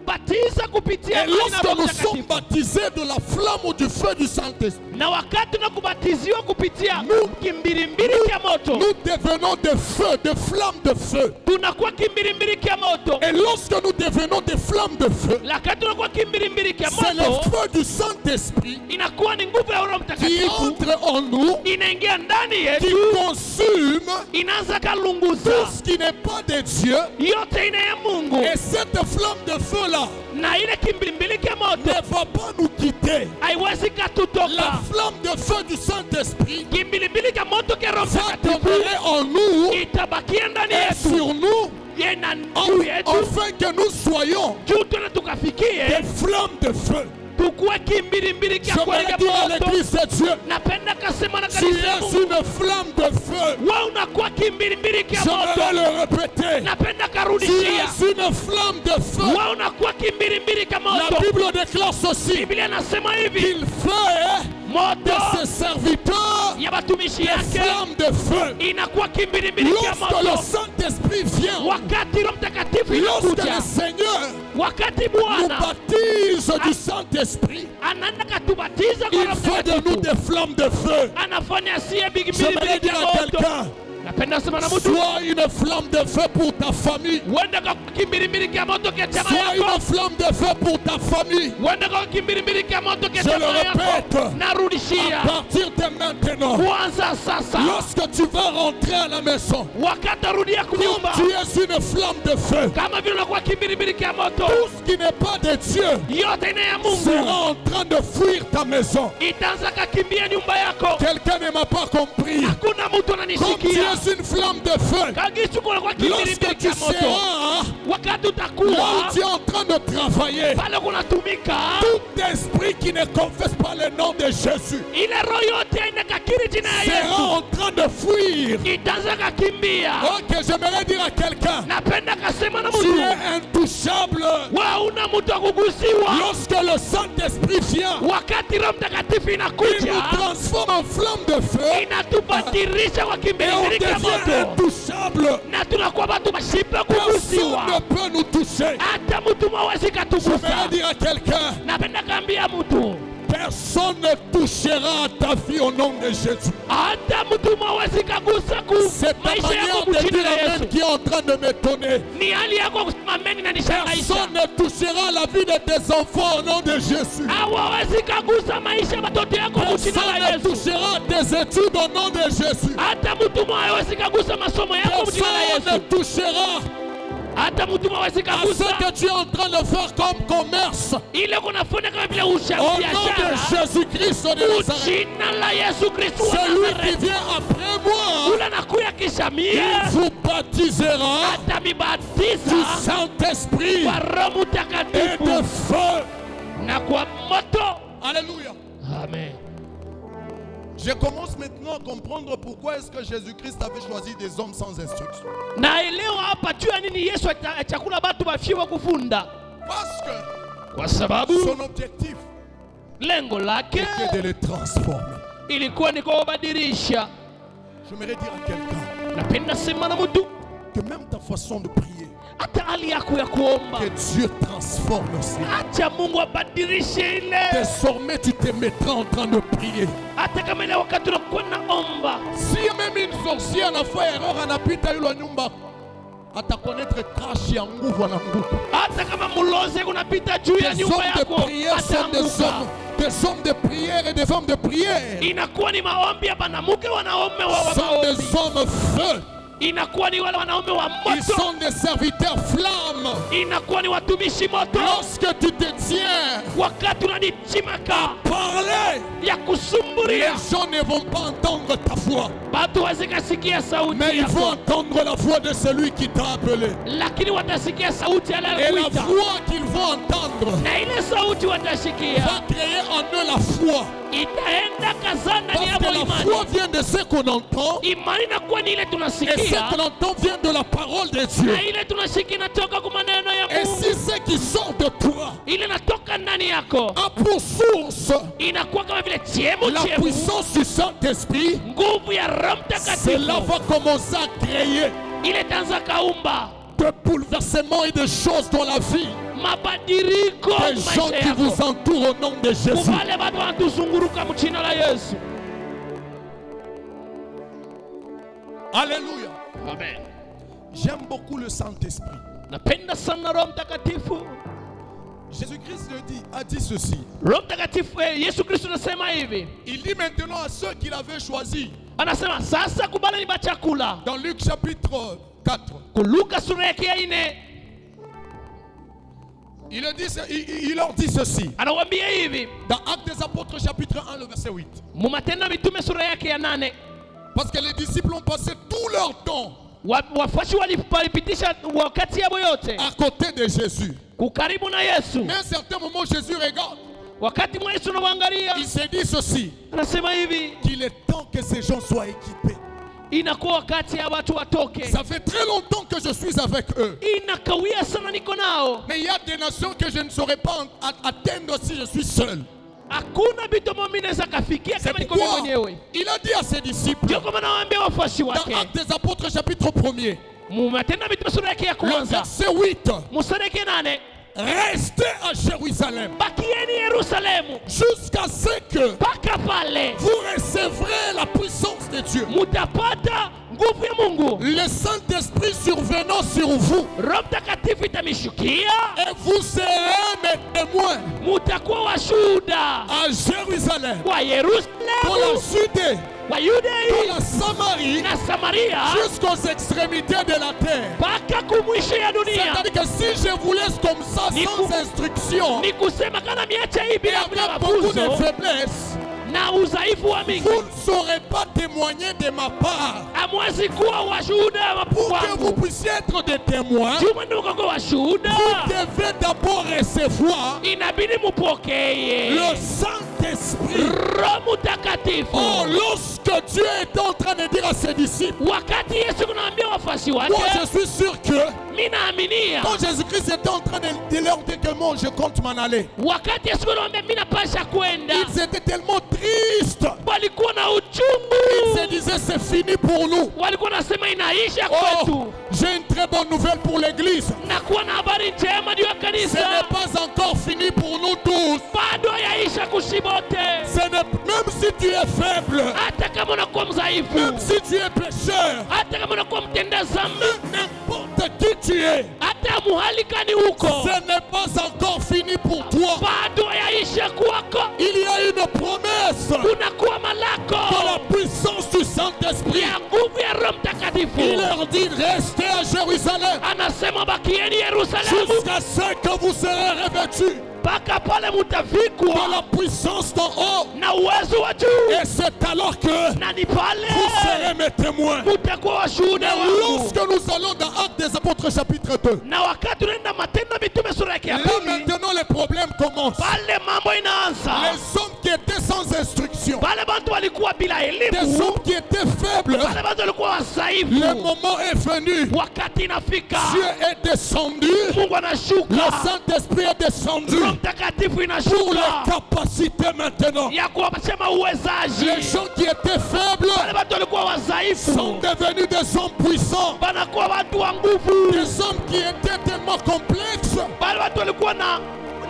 S2: katubatiza kupitia
S1: Et
S2: maji na
S1: lorsque
S2: Roho
S1: nous sommes
S2: Mtakatifu.
S1: baptisés de la flamme ou du feu du Saint-Esprit,
S2: Na wakati tunakubatiziwa kupitia
S1: Nous-
S2: kimbirimbiri cha moto,
S1: nous devenons des feux, des flammes de feu.
S2: tunakuwa kimbirimbiri cha moto.
S1: Et lorsque nous devenons des flammes de feu,
S2: Lakati tunakuwa kimbirimbiri cha
S1: c'est le
S2: moto,
S1: feu du Saint-Esprit
S2: inakuwa ni nguvu ya Roho
S1: qui
S2: Mtakatifu
S1: entre en nous,
S2: inaingia ndani
S1: qui
S2: yetu,
S1: consume
S2: inaanza
S1: tout
S2: kalunguza
S1: ce qui n'est pas de Dieu.
S2: yote ina ya Mungu,
S1: Et cette flamme de feu-là
S2: na ile kimbirimbiri cha
S1: ne
S2: moto
S1: va pas nous quitter.
S2: haiwezi
S1: La
S2: katutoka.
S1: flamme de feu du Saint-Esprit
S2: Kimbilimbili cha moto cha Roho
S1: va
S2: Mtakatifu
S1: demeurer en nous
S2: itabakia ndani
S1: et
S2: yetu,
S1: sur nous,
S2: yena juu yetu,
S1: afin que nous soyons
S2: juu tena tukafikie
S1: des flammes de feu.
S2: tukuwe kimbirimbiri cha kweli
S1: Je
S2: cha
S1: vais dire à
S2: moto.
S1: l'église de Dieu,
S2: Napenda kasema na
S1: tu
S2: kanisa ya
S1: es
S2: Mungu,
S1: une flamme de feu.
S2: wewe unakuwa kimbirimbiri cha
S1: J'aimerais
S2: moto.
S1: le répéter.
S2: Napenda
S1: Tu
S2: karudishia,
S1: es une flamme de feu.
S2: wewe unakuwa kimbirimbiri cha
S1: La
S2: moto.
S1: Bible déclare ceci,
S2: Biblia inasema hivi,
S1: qu'il fait
S2: moto
S1: de ses serviteurs
S2: ya watumishi
S1: des
S2: yake
S1: flammes de feu.
S2: inakuwa kimbirimbiri cha
S1: Lorsque le
S2: moto.
S1: Saint-Esprit vient,
S2: Wakati Roho Mtakatifu
S1: lorsque
S2: inakuja,
S1: le Seigneur
S2: wakati
S1: nous
S2: Bwana
S1: baptise du Saint-Esprit,
S2: anaenda katubatiza kwa
S1: il
S2: Roho
S1: fait de nous
S2: Mtakatifu,
S1: des flammes de feu.
S2: anafanya sie
S1: J'aimerais
S2: kimbirimbiri
S1: dire
S2: cha
S1: à
S2: moto.
S1: quelqu'un,
S2: Napenda sema na mtu,
S1: sois une flamme de feu pour ta famille.
S2: uende kwa kimbirimbiri cha moto kwa chama
S1: Sois
S2: yako,
S1: une flamme de feu pour ta famille.
S2: uende kwa kimbirimbiri cha moto kwa
S1: Je
S2: chama
S1: le
S2: yako.
S1: répète.
S2: Narudishia
S1: À partir de maintenant,
S2: kuanza sasa,
S1: lorsque tu vas rentrer à la maison,
S2: wakati arudia kunyumba,
S1: tu es une flamme de feu.
S2: kama vile unakuwa kimbirimbiri cha moto,
S1: Tout ce qui n'est pas de Dieu
S2: yote ina ya Mungu
S1: sera en train de fuir ta maison.
S2: itaanza kakimbia nyumba yako.
S1: Quelqu'un ne m'a pas compris.
S2: Hakuna mtu
S1: Comme tu
S2: ananisikia.
S1: es une flamme de feu,
S2: Kagisi kunakuwa kimbirimbiri
S1: lorsque tu
S2: cha moto,
S1: seras
S2: wakati
S1: là
S2: utakuwa
S1: où tu es en train de travailler,
S2: pale kunatumika,
S1: tout esprit qui ne confesse pas le nom de Jésus
S2: ile roho yote inakakiri jina ya
S1: sera
S2: Yesu
S1: en train de fuir.
S2: itaanza kakimbia.
S1: Ok, j'aimerais dire à quelqu'un,
S2: Napenda kasema na
S1: tu
S2: mtu,
S1: es intouchable.
S2: wewe una mtu wa kugusiwa.
S1: Lorsque le Saint-Esprit vient,
S2: wakati Roho Mtakatifu
S1: il nous
S2: inakuja
S1: transforme en flamme de feu.
S2: inatubadilisha
S1: Et on
S2: wakimbilika
S1: devient
S2: moto
S1: intouchable.
S2: na tunakuwa watu mashipa
S1: Personne
S2: kugusiwa.
S1: ne peut nous toucher.
S2: Hata mtu hawezi
S1: Je
S2: katugusa.
S1: vais dire à quelqu'un,
S2: Napenda kaambia mtu
S1: personne ne touchera ta vie au nom de Jésus.
S2: hata mtu hawezi kagusa
S1: C'est ta
S2: maisha yako
S1: manière de
S2: mjina
S1: dire
S2: la
S1: amen
S2: Yesu.
S1: qui est en train de m'étonner.
S2: Ni hali yako kusema amen na nishangaisha.
S1: Personne ne touchera la vie de tes enfants au nom de Jésus.
S2: Hawezi kagusa maisha watoto yako mjina
S1: Personne
S2: la
S1: ne
S2: Yesu.
S1: touchera tes études au nom de Jésus.
S2: Hata mtu hawezi kagusa masomo yako mjina la
S1: Personne ne
S2: Yesu.
S1: touchera
S2: Hata mtu hawezi
S1: à
S2: kagusa
S1: ce que tu es en train de faire comme commerce.
S2: ile kunafanya kama vile
S1: Au nom
S2: biashara.
S1: de Jésus-Christ de Nazareth.
S2: Jina la Yesu Kristo wa
S1: Celui qui
S2: Nazareti.
S1: vient après moi,
S2: Ule anakuya kisha
S1: il
S2: mie
S1: vous baptisera du
S2: atamibatiza
S1: Saint-Esprit
S2: kwa Roho
S1: et de
S2: Mtakatifu
S1: feu.
S2: na kwa moto.
S1: Alléluia.
S2: Amen.
S1: Je commence maintenant à comprendre pourquoi est-ce que Jésus-Christ avait choisi des hommes sans instruction.
S2: Naelewa hapa juu ya nini Yesu chakula batu bafiwa kufunda,
S1: Parce que
S2: kwa sababu
S1: son objectif
S2: lengo lake
S1: était de les transformer.
S2: ilikuwa ni kuwabadilisha.
S1: J'aimerais dire à quelqu'un
S2: Napenda sema na mtu
S1: que même ta façon de prier,
S2: hata hali yako ya kuomba,
S1: que Dieu transforme aussi.
S2: acha Mungu abadilishe ile,
S1: Désormais, tu te mettras en train de prier.
S2: hata kama ile wakati unakuwa naomba.
S1: Si même une sorcière n'a fait erreur, anapita yule nyumba, atakonnaître crash ya nguvu ananguka.
S2: Hata kama mlozi unapita juu ya
S1: Des
S2: nyumba
S1: hommes de
S2: yako
S1: prière sont
S2: ataanguka.
S1: des hommes de prière et des femmes de prière.
S2: Inakuwa ni maombi ya banamuke wanaume wa
S1: Sont
S2: maombi.
S1: des hommes feu.
S2: Inakuwa ni wale wanaume wa
S1: Ils
S2: moto.
S1: sont des serviteurs flammes.
S2: Inakuwa ni watumishi moto.
S1: Lorsque tu te tiens,
S2: Wakati unanichimaka
S1: parler,
S2: ya
S1: les
S2: kusumburia,
S1: gens ne vont pas entendre ta voix,
S2: watu wazikasikia
S1: mais
S2: sauti
S1: ils vont
S2: yako,
S1: entendre la voix de celui qui t'a appelé.
S2: lakini watasikia sauti
S1: Et la
S2: anayokuita,
S1: voix qu'ils vont entendre
S2: na ile sauti watashikia
S1: va créer en eux la foi.
S2: itaenda kazana ndani
S1: Parce que
S2: yao
S1: la foi
S2: imani.
S1: vient de ce qu'on entend,
S2: Imani inakuwa ni ile
S1: et ce
S2: tunasikia,
S1: qu'on entend vient de la parole de Dieu.
S2: na ile tunasikia inatoka kwa maneno ya
S1: Et
S2: Mungu.
S1: si ce qui sort de toi
S2: Ile inatoka ndani yako
S1: a pour source
S2: inakuwa kama vile chemu
S1: la
S2: chemu,
S1: puissance du Saint-Esprit,
S2: nguvu ya Roho
S1: cela
S2: Mtakatifu,
S1: va commencer à créer
S2: ile tanza kaumba
S1: de bouleversements et de choses dans la vie
S2: mabadiliko
S1: des gens
S2: maisha
S1: qui
S2: yako.
S1: vous entourent au nom de Jésus.
S2: Wale watu wanatuzunguruka mchina la Yesu.
S1: Alléluia.
S2: Amen.
S1: J'aime beaucoup le Saint-Esprit.
S2: Napenda sana Roho Mtakatifu.
S1: Jésus-Christ a dit ceci.
S2: Roho Mtakatifu, Yesu Kristo anasema hivi.
S1: Il dit maintenant à ceux qu'il avait choisis
S2: Anasema sasa kubala ni bachakula.
S1: dans Luc chapitre 4.
S2: Kuluka sura yake ya 4.
S1: Il leur dit ceci.
S2: Anawaambia hivi.
S1: Dans Actes des Apôtres chapitre 1 le verset 8.
S2: Mu Matendo ya Mitume sura yake ya 8.
S1: Parce que les disciples ont passé tout leur temps
S2: Wafuasi walipitisha wakati yao yote
S1: à côté de Jésus.
S2: kukaribu na Yesu.
S1: Mais à un certain moment, Jésus regarde.
S2: Wakati mwa Yesu anawaangalia,
S1: Il s'est dit ceci,
S2: anasema hivi,
S1: qu'il est temps que ces gens soient équipés.
S2: inakuwa wakati ya watu watoke.
S1: Ça fait très longtemps que je suis avec eux.
S2: Inakawia sana niko nao.
S1: Mais il y a des nations que je ne saurais pas atteindre si je suis seul.
S2: Hakuna vitu ambavyo mimi naweza kafikia
S1: C'est
S2: kama niko mimi
S1: pourquoi
S2: mwenyewe.
S1: il a dit à ses disciples,
S2: Ndio kama nawaambia wafuasi
S1: dans
S2: wake.
S1: Actes des Apôtres chapitre 1er,
S2: Mu Matendo ya Mitume sura yake ya
S1: le
S2: kwanza,
S1: verset 8,
S2: mstari yake 8,
S1: restez à Jérusalem
S2: bakieni Yerusalemu
S1: jusqu'à ce que
S2: mpaka pale
S1: vous recevrez la puissance de Dieu.
S2: mutapata nguvu ya Mungu.
S1: Le Saint-Esprit survenant sur vous,
S2: Roho Mtakatifu itamishukia,
S1: et vous serez mes témoins
S2: mutakuwa washuhuda
S1: à Jérusalem,
S2: wa
S1: dans la
S2: Yerusalemu,
S1: Judée,
S2: wa
S1: dans
S2: Yudea
S1: la Samarie,
S2: na Samaria,
S1: jusqu'aux extrémités de la terre.
S2: mpaka kumwisho ya dunia.
S1: C'est-à-dire que si je vous laisse comme ça, sans instruction,
S2: Ni kusema kana miacha hii
S1: et
S2: bila
S1: avec beaucoup de
S2: mafunzo
S1: faiblesse,
S2: na udhaifu wa mingi,
S1: vous ne saurez pas témoigner de ma part.
S2: hamwezi kuwa washuhuda wa
S1: Pour que vous
S2: wangu.
S1: puissiez être des témoins,
S2: Juma ndio kwa washuhuda,
S1: vous devez d'abord recevoir
S2: inabidi mupokee
S1: le Saint-Esprit.
S2: Roho Mtakatifu.
S1: Oh, lorsque Dieu est en train de dire à ses disciples,
S2: Wakati Yesu kunaambia wafuasi
S1: moi
S2: wake,
S1: je suis sûr que
S2: Minaaminia.
S1: Quand Jésus-Christ était en train de leur dire que moi je compte m'en aller,
S2: Wakati Yesu aliwaambia mimi napasha kwenda,
S1: ils étaient tellement tristes.
S2: walikuwa na
S1: Ils
S2: uchungu.
S1: se disaient c'est fini pour nous.
S2: Walikuwa nasema inaisha
S1: Oh,
S2: kwetu.
S1: j'ai une très bonne nouvelle pour l'église.
S2: Na kuwa na habari njema juu ya
S1: Ce
S2: kanisa.
S1: n'est pas encore fini pour nous tous.
S2: Bado yaisha kushibote.
S1: Même si tu es faible,
S2: Hata kama unakuwa mdhaifu,
S1: même si tu es pécheur,
S2: hata kama unakuwa mtenda dhambi,
S1: n'importe qui tu es,
S2: hata muhali kani huko,
S1: ce n'est pas encore fini pour toi.
S2: bado yaisha kwako.
S1: Il y a une promesse
S2: Kunakuwa
S1: de
S2: malako
S1: la puissance du Saint-Esprit.
S2: ya nguvu ya Roho Mtakatifu.
S1: Il leur dit restez à Jérusalem
S2: Anasema bakieni Yerusalemu
S1: jusqu'à ce que vous serez revêtus
S2: mpaka pale
S1: de
S2: mutafikwa
S1: la puissance d'en haut.
S2: na uwezo wa juu,
S1: Et c'est alors que
S2: na ni pale
S1: vous serez mes témoins.
S2: mutakuwa washuhuda wangu.
S1: Lorsque nous allons dans Actes des Apôtres chapitre 2,
S2: Na wakati unaenda Matendo ya Mitume sura yake ya
S1: là
S2: pili,
S1: maintenant les problèmes commencent.
S2: pale mambo inaanza.
S1: Les hommes qui étaient sans instruction,
S2: Pale watu walikuwa bila
S1: des
S2: elimu,
S1: hommes qui étaient faibles,
S2: pale watu walikuwa
S1: le
S2: wasaifu.
S1: moment est venu.
S2: Wakati inafika,
S1: Dieu est descendu,
S2: Mungu
S1: le
S2: anashuka,
S1: Saint-Esprit est descendu
S2: Roho Mtakatifu
S1: pour
S2: inashuka
S1: les capacités maintenant.
S2: ya kuwasema uwezaji.
S1: Les gens qui étaient faibles
S2: Pale watu walikuwa
S1: sont
S2: wazaifu,
S1: devenus des hommes puissants.
S2: wanakuwa watu wa nguvu.
S1: Des hommes qui étaient tellement complexes
S2: Pale watu walikuwa na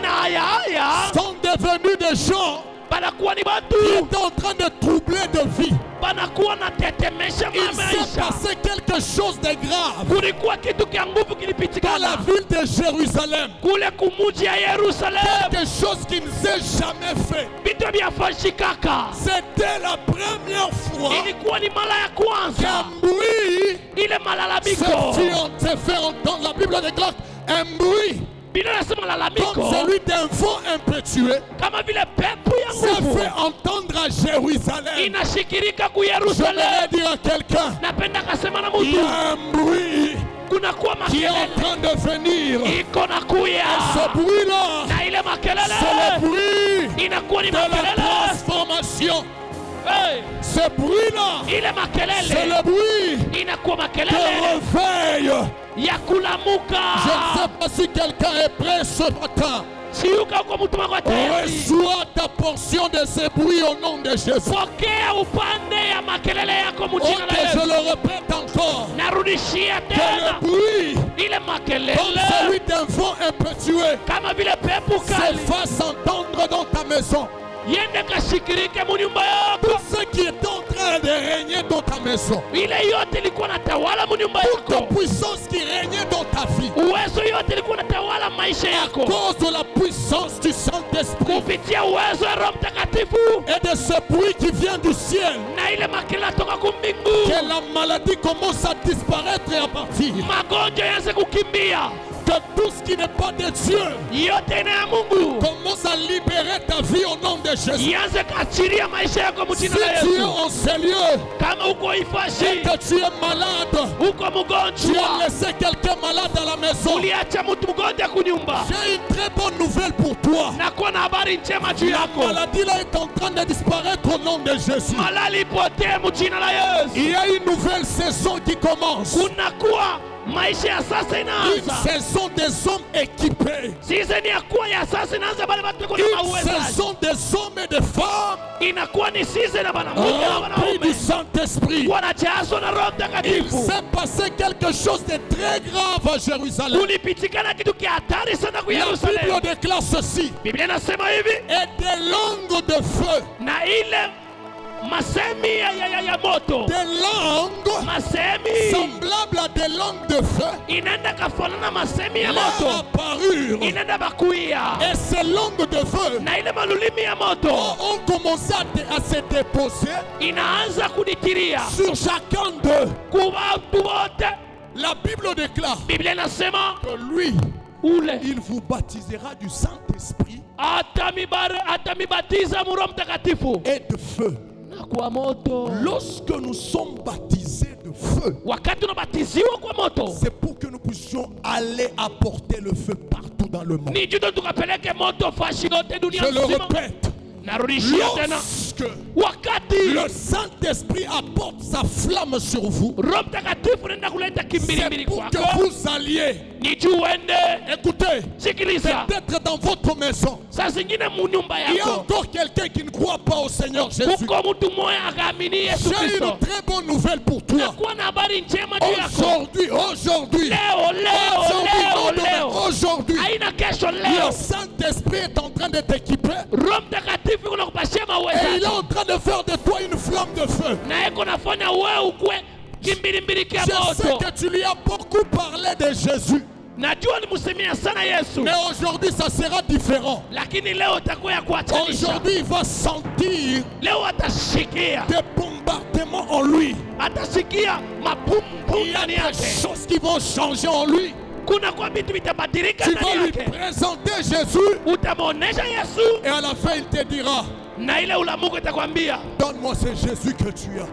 S2: haya
S1: sont devenus des gens
S2: banakuwa ni
S1: qui
S2: watu
S1: étaient en train de troubler de vie.
S2: banakuwa na tetemesha
S1: Il s'est
S2: maisha.
S1: passé quelque chose de grave
S2: Kulikuwa kitu kia nguvu
S1: dans la
S2: kilipitikana
S1: ville de Jérusalem.
S2: kule kumuji ya Yerusalemu,
S1: Quelque chose qui ne s'est jamais fait.
S2: vitu vyafanyikaka.
S1: C'était la première fois
S2: Ilikuwa ni mara ya kwanza
S1: qu'un bruit
S2: ile malalamiko,
S1: s'est fait entendre. La Bible déclare un bruit
S2: Biblia inasema
S1: comme
S2: lalamiko
S1: celui d'un vent impétueux
S2: kama vile pepo ya
S1: s'est
S2: nguvu
S1: fait entendre à Jérusalem.
S2: inashikirika ku
S1: Je voudrais
S2: Yerusalemu.
S1: dire à quelqu'un,
S2: Napenda kasema na
S1: il y
S2: mtu,
S1: a un bruit
S2: kunakuwa
S1: qui est en
S2: makelele
S1: train de venir.
S2: iko na kuya,
S1: Ce bruit-là,
S2: na ile
S1: c'est
S2: makelele
S1: le bruit
S2: inakuwa ni
S1: de la
S2: makelele.
S1: transformation.
S2: Hey,
S1: Ce bruit-là,
S2: ile
S1: c'est
S2: makelele
S1: le bruit
S2: inakuwa
S1: de
S2: makelele
S1: réveil.
S2: ya
S1: Je ne sais
S2: kulamuka.
S1: pas si quelqu'un est prêt ce matin.
S2: Siuka kwa mtu wako tayari,
S1: Reçois ta portion de ce bruit au nom de Jésus.
S2: pokea upande ya makelele yako
S1: Ok,
S2: mjina la
S1: je
S2: Yesu.
S1: le répète encore.
S2: Narudishia
S1: Que
S2: tena
S1: le bruit,
S2: ile
S1: comme
S2: makelele
S1: celui d'un vent impétueux,
S2: kama vile pepo
S1: se
S2: kali
S1: fasse entendre dans ta maison.
S2: yende kashikirike munyumba yako.
S1: Tout ce qui est en train de régner dans ta maison,
S2: Ile yote ilikuwa natawala munyumba
S1: toute
S2: yako,
S1: puissance qui régnait dans ta vie,
S2: uwezo yote ilikuwa natawala maisha
S1: à
S2: yako
S1: cause de la puissance du Saint-Esprit
S2: kupitia uwezo wa Roho Mtakatifu
S1: et de ce bruit qui vient du ciel,
S2: na ile makelele toka ku
S1: que
S2: mbingu,
S1: la maladie commence à disparaître et à partir.
S2: magonjwa yaanze kukimbia,
S1: Que tout ce qui n'est pas de Dieu
S2: yote ina ya Mungu
S1: commence à libérer ta vie au nom de Jésus.
S2: ianze kuachilia maisha yako
S1: Si
S2: mjina la
S1: tu es
S2: Yesu.
S1: en ces lieux
S2: Kama uko
S1: et
S2: ifashi,
S1: que tu es malade,
S2: uko
S1: tu as
S2: mgonjwa,
S1: laissé quelqu'un malade à la maison,
S2: uliacha mtu mgonjwa kunyumba,
S1: j'ai une très bonne nouvelle pour toi.
S2: na kuwa na habari njema juu
S1: La
S2: yako.
S1: maladie là est en train de disparaître au nom de Jésus.
S2: Malali ipotee mjina la Yesu.
S1: Il y a une nouvelle saison qui commence.
S2: Kunakuwa maisha ya sasa
S1: Une
S2: inaanza.
S1: saison des hommes équipés.
S2: Season ya kuwa ya sasa inaanza, bale watu kuna
S1: Une
S2: mauwezaji.
S1: saison des hommes et des femmes
S2: Inakuwa ni season ya banamuke na
S1: remplis du
S2: wanaume
S1: Saint-Esprit.
S2: wanajazwa na Roho
S1: Il
S2: Mtakatifu.
S1: s'est passé quelque chose de très grave à Jérusalem.
S2: Kulipitikana kitu kia hatari sana ku
S1: La Bible
S2: Yerusalemu.
S1: déclare ceci.
S2: Biblia inasema hivi,
S1: Et des langues de feu.
S2: na ile masemi ya moto,
S1: Des langues
S2: masemi
S1: semblables à des langues de feu
S2: inaenda kafanana masemi ya
S1: leur
S2: moto,
S1: apparurent.
S2: inaenda bakuia,
S1: Et ces langues de feu
S2: na ile malulimi ya moto
S1: ont commencé à se déposer
S2: inaanza kuditiria
S1: sur chacun d'eux.
S2: kuwa watu wote.
S1: La Bible déclare
S2: Biblia inasema
S1: que lui,
S2: ule
S1: il vous baptisera du Saint-Esprit
S2: atamibatiza mu Roho Mtakatifu
S1: et de feu.
S2: na kwa moto.
S1: Lorsque nous sommes baptisés de feu,
S2: Wakati unabatiziwa kwa moto,
S1: c'est pour que nous puissions aller apporter le feu partout dans le monde.
S2: ni juto tukapeleke moto fashi yote dunia
S1: Je le
S2: nzima.
S1: répète,
S2: Narudishia tena,
S1: lorsque
S2: wakati
S1: le Saint-Esprit apporte sa flamme sur vous,
S2: Roho Mtakatifu anaenda kuleta
S1: c'est
S2: kimbilimbi
S1: pour que
S2: kwako,
S1: vous alliez,
S2: ni juu uende.
S1: écoutez,
S2: Sikiliza,
S1: peut-être dans votre maison,
S2: saa zingine mu nyumba
S1: il y a
S2: yako
S1: encore quelqu'un qui ne croit pas au Seigneur Jésus.
S2: kuko mtu mmoja akaamini Yesu
S1: J'ai
S2: Kristo.
S1: une très bonne nouvelle pour toi.
S2: Nakuwa na habari njema juu yako.
S1: Aujourd'hui,
S2: Leo.
S1: aujourd'hui,
S2: Haina kesho
S1: le
S2: leo.
S1: Saint-Esprit est en train de t'équiper
S2: Roho Mtakatifu kunakupashia
S1: et il est
S2: maweza.
S1: en train de faire de toi une flamme de feu.
S2: Na yeko nafanya wewe ukwe kimbilimbili kia
S1: Je sais
S2: moto.
S1: que tu lui as beaucoup parlé de Jésus,
S2: Najua nimusemia sana Yesu.
S1: mais aujourd'hui ça sera différent.
S2: Lakini leo itakuwa ya kuachanisha.
S1: Aujourd'hui, il va sentir
S2: Leo atashikia.
S1: des bombardements en lui.
S2: Atasikia mapumbu
S1: Il y a
S2: ndani
S1: des
S2: yake.
S1: choses qui vont changer en lui.
S2: Kuna kwa vitu vitabadilika
S1: Tu vas
S2: ndani
S1: lui
S2: yake.
S1: présenter Jésus
S2: Utamuonesha Yesu
S1: et à la fin il te dira,
S2: na ile ulamuko itakwambia
S1: donne-moi ce Jésus que tu as.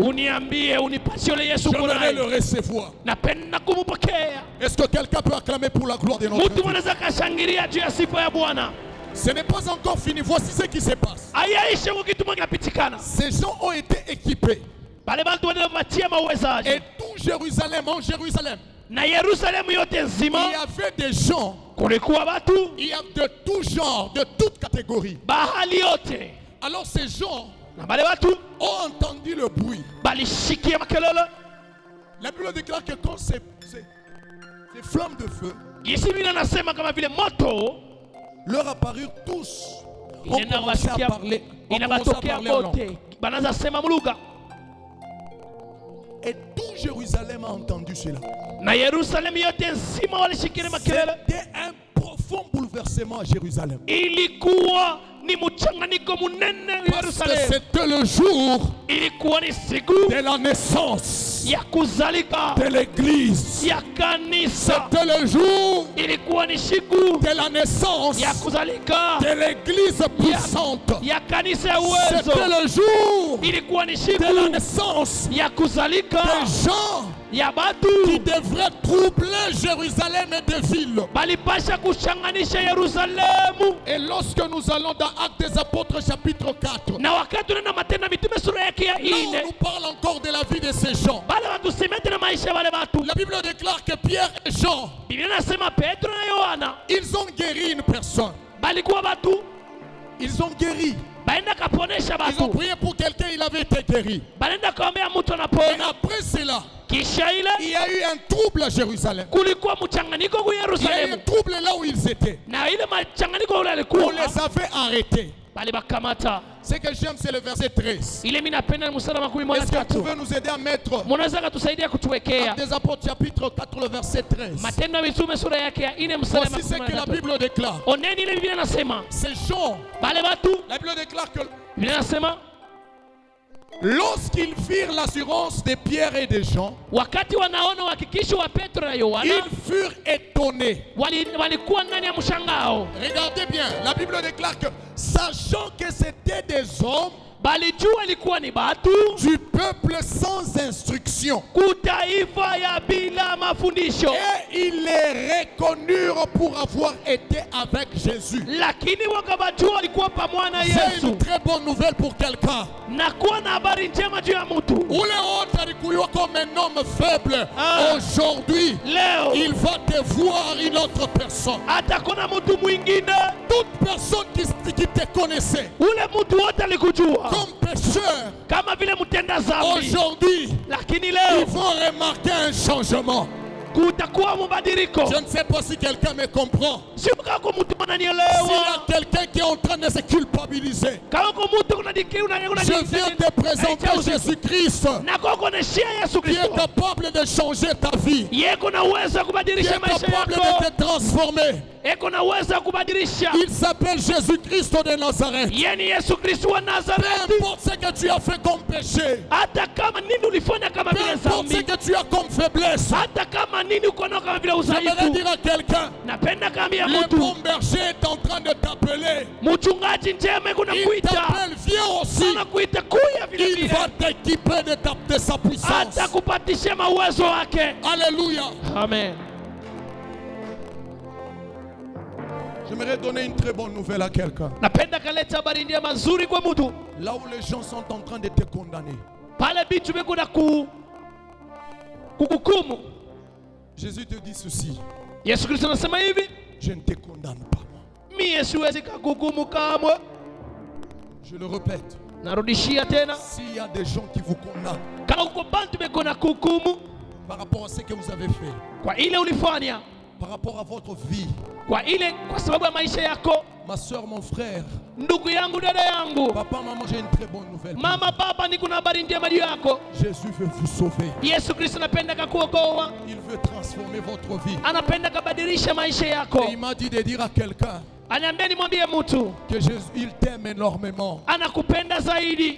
S2: uniambie, unipatie ule Yesu
S1: J'aimerais le
S2: kurai.
S1: recevoir.
S2: Napenda kumpokea.
S1: Est-ce que quelqu'un peut acclamer pour la gloire de notre
S2: Mtu
S1: Dieu?
S2: anaweza kashangilia juu ya sifa ya Bwana.
S1: Ce n'est pas encore fini. Voici ce qui se passe.
S2: Ayaishe kwa kitu moja kinapitikana.
S1: Ces gens ont été équipés.
S2: Bale bantu wanapatia mawezaji.
S1: Et tout Jérusalem, en Jérusalem,
S2: Na Yerusalemu yote
S1: il
S2: nzima
S1: y avait des gens,
S2: kulikuwa watu
S1: il y a de tout genre, de toute catégorie.
S2: bahali yote.
S1: Alors ces gens
S2: Na bale watu
S1: ont entendu le bruit.
S2: balishikia makelele.
S1: La Bible déclare que quand ces flammes de feu
S2: Gisi Biblia nasema kama vile moto
S1: leur apparurent tous, ont
S2: inaenda
S1: commencé à
S2: kuwashikia,
S1: parler, ont commencé à
S2: inabatokea
S1: parler en langue.
S2: bote. Banaanza sema mlugha.
S1: Et tout Jérusalem a entendu cela.
S2: Na Yerusalemu yote nzima walishikia makelele.
S1: C'était un profond bouleversement à Jérusalem.
S2: Ilikuwa ni mchanganyiko munene
S1: Parce que
S2: Yerusalemu.
S1: c'était le jour
S2: Ilikuwa ni siku
S1: de la naissance
S2: ya kuzalika
S1: de l'église.
S2: ya kanisa.
S1: C'était le jour
S2: Ilikuwa ni siku
S1: de la naissance
S2: ya kuzalika
S1: de l'église puissante.
S2: ya kanisa ya uwezo.
S1: C'était le jour
S2: Ilikuwa ni
S1: de
S2: siku
S1: la naissance
S2: ya kuzalika
S1: des gens
S2: ya
S1: qui
S2: batu
S1: devraient troubler Jérusalem et des villes.
S2: balipasha kuchanganisha Yerusalemu.
S1: Et lorsque nous allons dans Actes des Apôtres chapitre 4,
S2: Na wakati unaenda Matendo ya Mitume sura yake ya
S1: là on
S2: 4,
S1: nous parle encore de la vie de ces gens.
S2: bale watu simete na maisha ya wale watu.
S1: La Bible déclare que Pierre et Jean,
S2: Biblia inasema Petro na Yohana
S1: ils ont guéri une personne.
S2: balikuwa batu
S1: Ils ont guéri.
S2: baenda kaponesha
S1: Ils ont
S2: batu,
S1: prié pour quelqu'un, il avait été guéri.
S2: banaenda kaombea mtu
S1: Et
S2: anapona.
S1: après cela,
S2: Kisha ile
S1: il y a eu un trouble à Jérusalem.
S2: kulikuwa mchanganyiko kwa
S1: Il y a eu
S2: Yerusalemu,
S1: un trouble là où ils étaient.
S2: na ile mchanganyiko ule
S1: On
S2: alikuwa
S1: les avait arrêtés.
S2: bali bakamata.
S1: Ce que j'aime, c'est le verset 13.
S2: Ile mimi napenda ni mstari wa 13.
S1: Est-ce que vous pouvez nous aider à mettre
S2: Mnaweza kutusaidia kutuwekea
S1: Actes des Apôtres chapitre 4, le verset 13?
S2: Matendo ya Mitume sura yake ya 4 mstari wa
S1: Voici ce que la
S2: 13.
S1: Bible déclare.
S2: Oneni ile Biblia inasema
S1: Ces gens,
S2: bale watu,
S1: la Bible déclare que
S2: Biblia inasema
S1: lorsqu'ils firent l'assurance de Pierre et de Jean,
S2: wakati wanaona uhakikisho wa Petro na Yohana
S1: ils furent étonnés.
S2: walikuwa ndani ya mshangao.
S1: Regardez bien, la Bible déclare que, sachant que c'était des hommes
S2: Balijua ilikuwa ni batu
S1: du peuple sans instruction,
S2: kutaifa ya bila mafundisho,
S1: et ils les reconnurent pour avoir été avec Jésus.
S2: lakini wakabajua walikuwa pamoja na
S1: C'est
S2: Yesu.
S1: une très bonne nouvelle pour quelqu'un.
S2: Na kuwa na habari njema juu ya mtu
S1: Ule wote alikuwa comme un homme faible.
S2: Ah.
S1: Aujourd'hui,
S2: leo,
S1: il va te voir une autre personne.
S2: atakona mtu mwingine.
S1: Toute personne qui te connaissait
S2: Ule mtu wote alikujua
S1: comme pécheur,
S2: kama vile mtenda dhambi,
S1: aujourd'hui,
S2: lakini
S1: ils
S2: leo
S1: vont remarquer un changement.
S2: kutakuwa mabadiliko.
S1: Je ne sais pas si quelqu'un me comprend.
S2: Sio kama mtu
S1: S'il y
S2: ananielewa,
S1: a quelqu'un qui est en train de se culpabiliser,
S2: kama mtu unadikiri
S1: je viens te présenter Jésus-Christ
S2: na koko na shia Yesu
S1: qui est
S2: Kristo.
S1: capable de changer ta vie, qui
S2: Yeko na uwezo wa
S1: est
S2: kubadilisha maisha
S1: capable
S2: yako.
S1: de te transformer.
S2: Eko na uwezo wa kubadilisha.
S1: Il s'appelle Jésus-Christ de Nazareth.
S2: Yeye ni Yesu Kristo wa
S1: Peu
S2: Nazareti.
S1: importe ce que tu as fait comme péché,
S2: Hata kama nini ulifanya kama
S1: peu
S2: vile
S1: importe ce
S2: dhambi,
S1: que tu as comme faiblesse,
S2: hata kama nini uko nao kama vile
S1: j'aimerais
S2: udhaifu,
S1: dire à quelqu'un,
S2: napenda kaambia
S1: le
S2: mtu,
S1: bon berger est en train de t'appeler.
S2: mchungaji njema kuna
S1: Il
S2: kuita,
S1: t'appelle, viens aussi.
S2: anakuita kuya vile
S1: Il
S2: vile,
S1: va t'équiper de sa puissance.
S2: atakupatisha uwezo wake.
S1: Alléluia.
S2: Amen.
S1: J'aimerais donner une très bonne nouvelle à quelqu'un.
S2: Napenda kaleta habari njema nzuri kwa mtu.
S1: Là où les gens sont en train de te condamner,
S2: Pale bitu beko na kukukumu.
S1: Jésus te dit ceci:
S2: Yesu Kristo anasema hivi,
S1: je ne te condamne pas.
S2: mimi siwezi kukukumu kamwe.
S1: Je le répète,
S2: Narudishia tena,
S1: s'il y a des gens qui vous condamnent
S2: kama uko bantu beko na kukumu
S1: par rapport à ce que vous avez fait,
S2: kwa ile ulifanya,
S1: par rapport à votre vie,
S2: kwa sababu ya maisha yako,
S1: ma soeur, mon frère,
S2: ndugu yangu, dada yangu,
S1: papa, maman, j'ai une très bonne nouvelle.
S2: mama, baba, niko na habari njema juu yako.
S1: Jésus veut vous sauver.
S2: Yesu Kristo anapenda kukuokoa,
S1: Il veut transformer votre vie.
S2: anapenda kubadilisha maisha
S1: Et
S2: yako.
S1: il m'a dit de dire à quelqu'un
S2: Aniambia nimwambie mtu,
S1: que Jésus, il t'aime énormément.
S2: anakupenda zaidi.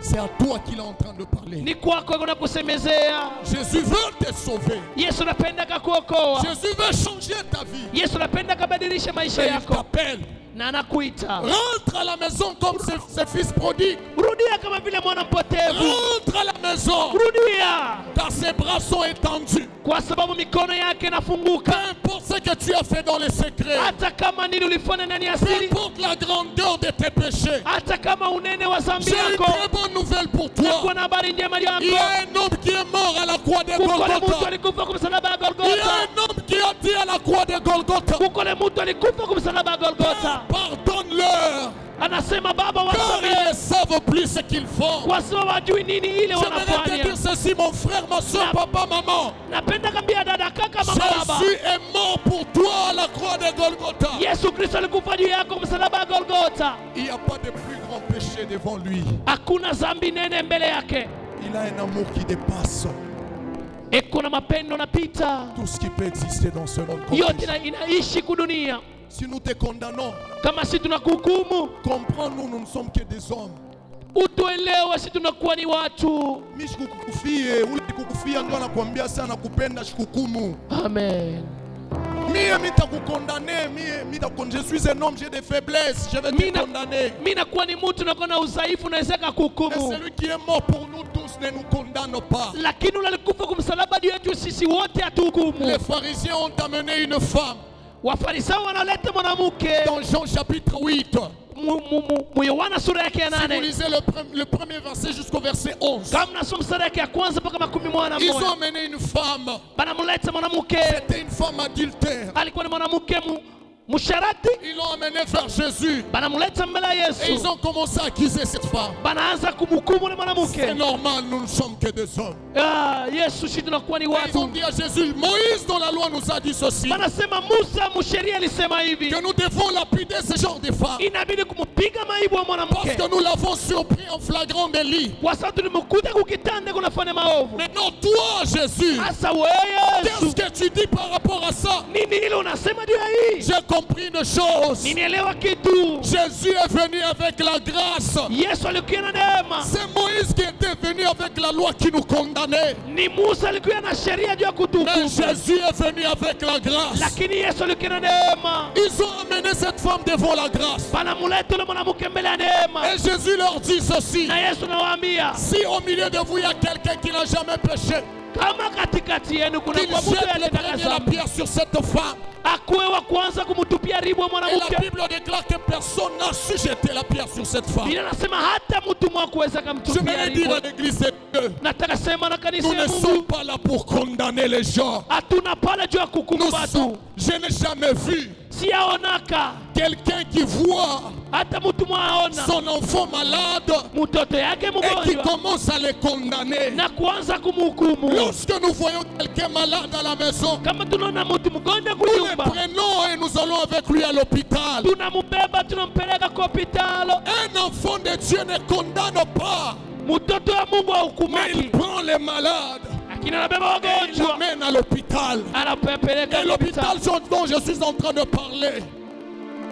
S1: C'est à toi qu'il est en train de parler.
S2: Ni kwako kunakusemezea.
S1: Jésus veut te sauver.
S2: Yesu anapenda kukuokoa.
S1: Jésus veut changer ta vie.
S2: Yesu anapenda kubadilisha maisha
S1: Et il
S2: yako,
S1: t'appelle.
S2: na anakuita.
S1: Rentre à la maison comme ce fils prodigue.
S2: Rudia kama vile mwana mpotevu.
S1: Rentre à la maison.
S2: Rudia,
S1: Car ses bras sont étendus.
S2: kwa sababu mikono yake
S1: Peu
S2: inafunguka.
S1: importe ce que tu as fait dans les secrets.
S2: Hata kama nini ulifanya ndani ya
S1: Peu
S2: siri,
S1: importe la grandeur de tes péchés.
S2: hata kama unene wa dhambi
S1: J'ai une
S2: yako,
S1: très bonne nouvelle pour toi.
S2: kuna habari njema juu
S1: Il y
S2: yako.
S1: a un homme qui est mort à la croix de
S2: Kuko le mtu
S1: Golgotha.
S2: alikufa kwa msalaba wa
S1: Il y a
S2: Golgotha.
S1: un homme qui a dit à la croix de Golgotha:
S2: Kuko le mtu alikufa kwa msalaba wa Golgotha.
S1: pardonne-leur,
S2: Anasema Baba,
S1: car ils
S2: wasamehe
S1: ne savent plus ce qu'ils font.
S2: kwa sababu hawajui nini ile
S1: J'aimerais te
S2: wanafanya.
S1: dire ceci, mon frère, ma soeur, papa, maman.
S2: Napenda kambia dada, kaka, mama, baba,
S1: Jésus est mort pour toi à la croix de Golgotha.
S2: Yesu Kristo alikufa juu yako msalaba wa Golgotha.
S1: Il n'y a pas de plus grand péché devant lui.
S2: Hakuna dhambi nene mbele yake.
S1: Il a un amour qui dépasse
S2: Kuna mapendo napita
S1: tout ce qui peut exister dans ce monde.
S2: yote inaishi kudunia.
S1: Si nous te condamnons,
S2: Kama si tunakuhukumu,
S1: comprends-nous, nous ne sommes que des hommes.
S2: utuelewe, si tunakuwa ni watu.
S1: Mimi sikukufie, ule kukufia ndo anakuambia sana kupenda shikukumu.
S2: Amen.
S1: Mie mitakukondane, je suis un homme, j'ai des faiblesses, je vais te condamner.
S2: Mimi nakuwa ni mtu nakuwa na udhaifu, naweza
S1: Mais
S2: kuhukumu.
S1: celui qui est mort pour nous tous ne nous condamne pas.
S2: Lakini ule alikufa kwa msalaba juu yetu sisi wote hatuhukumu.
S1: Les pharisiens ont amené une femme
S2: Wafarisayo wanaleta mwanamke
S1: dans Jean chapitre 8.
S2: Yohana sura yake ya
S1: Si vous
S2: 8.
S1: lisez le premier verset jusqu'au verset 11,
S2: Kama nasoma sura yake ya kwanza mpaka 11.
S1: ils ont amené une femme.
S2: Banamleta mwanamke,
S1: C'était une femme adultère.
S2: alikuwa ni mwanamke msharati.
S1: Ils l'ont amené vers Jésus.
S2: Banamleta mbele ya
S1: Et
S2: Yesu.
S1: ils ont commencé à accuser cette femme.
S2: Banaanza kumhukumu ule
S1: C'est
S2: mwanamke.
S1: normal, nous ne sommes que des hommes.
S2: Yesu, sisi tunakuwa ni
S1: Et ils ont
S2: watu.
S1: dit à Jésus: Moïse dans la loi nous a dit ceci,
S2: Banasema Musa msheria alisema hivi,
S1: que nous devons lapider ce genre de femmes.
S2: inabidi kumpiga maibu wa
S1: Parce
S2: mwanamke
S1: que nous l'avons surpris en flagrant délit.
S2: kwa sababu tulimkuta kukitanda kunafanya maovu.
S1: Maintenant, toi, Jésus,
S2: Sasa wewe
S1: qu'est-ce
S2: Yesu,
S1: que tu dis par rapport à ça?
S2: nini ile unasema juu ya hii?
S1: J'ai compris une chose.
S2: Ninielewa kitu.
S1: Jésus est venu avec la grâce.
S2: Yesu alikuwa na neema.
S1: C'est Moïse qui était venu avec la loi qui nous condamnait.
S2: Ni Musa alikuwa na sheria juu ya
S1: Mais
S2: kutukufu.
S1: Jésus est venu avec la grâce.
S2: Lakini Yesu alikuwa na neema.
S1: Ils ont amené cette femme devant la grâce.
S2: Banamuleta ule mwanamke mbele ya neema.
S1: Et Jésus leur dit ceci:
S2: Na Yesu anawaambia,
S1: si au milieu de vous il y a quelqu'un qui n'a jamais péché,
S2: kama katikati yenu kuna
S1: qu'il
S2: mtu
S1: jette le
S2: aliyetaka
S1: premier la
S2: dhambi,
S1: pierre sur cette femme.
S2: akuwe wa kwanza kumtupia ribu wa
S1: Et la
S2: mwanamke.
S1: Bible déclare que personne n'a su jeter la pierre sur cette femme.
S2: Biblia inasema hata mtu mmoja kuweza
S1: Je
S2: kumtupia
S1: vais dire
S2: ribu.
S1: à l'église de Dieu,
S2: Nataka sema na kanisa
S1: nous
S2: ya
S1: ne
S2: Mungu,
S1: sommes pas là pour condamner les gens.
S2: hatuna pale juu ya kuhukumu
S1: Nous
S2: watu.
S1: sommes, je n'ai jamais vu
S2: Siyaonaka
S1: quelqu'un qui voit
S2: hata mtu mwaona
S1: son enfant malade
S2: mtoto yake
S1: et qui
S2: mgonjwa
S1: commence à les condamner.
S2: na kuanza kumhukumu.
S1: Lorsque nous voyons quelqu'un malade à la maison,
S2: Kama tunaona mtu mgonjwa
S1: nous le
S2: kunyumba,
S1: prenons et nous allons avec lui à l'hôpital.
S2: tunamubeba tunampeleka kwa hospitali.
S1: Un enfant de Dieu ne condamne pas,
S2: Mtoto wa Mungu
S1: mais
S2: hahukumaki,
S1: il prend les malades
S2: lakini anabeba
S1: et il
S2: wagonjwa
S1: l'amène à l'hôpital.
S2: anapeleka
S1: Et
S2: kwa
S1: l'hôpital
S2: hospitali.
S1: dont je suis en train de parler,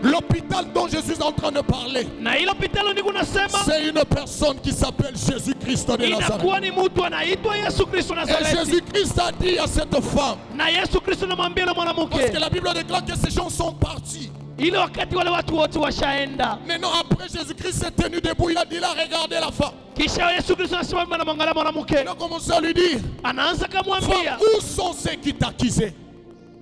S1: l'hôpital dont je suis en train de parler,
S2: Na hilo hospitali ndiko nasema
S1: c'est une personne qui s'appelle Jésus-Christ de Nazareth.
S2: inakuwa ni mtu anaitwa Yesu Kristo
S1: Et
S2: Nazareti.
S1: Jésus-Christ a dit à cette femme,
S2: Na Yesu Kristo anamwambia yule
S1: parce que
S2: mwanamke,
S1: la Bible déclare que ces gens sont partis.
S2: ile wakati wale watu wote washaenda,
S1: Maintenant, après Jésus-Christ s'est tenu debout, il a dit, il a regardé la femme.
S2: kisha Yesu Kristo anasimama na mwangalia
S1: Il
S2: mwanamke,
S1: a commencé à lui dire,
S2: anaanza
S1: femme,
S2: kumwambia,
S1: où sont ceux qui t'accusaient?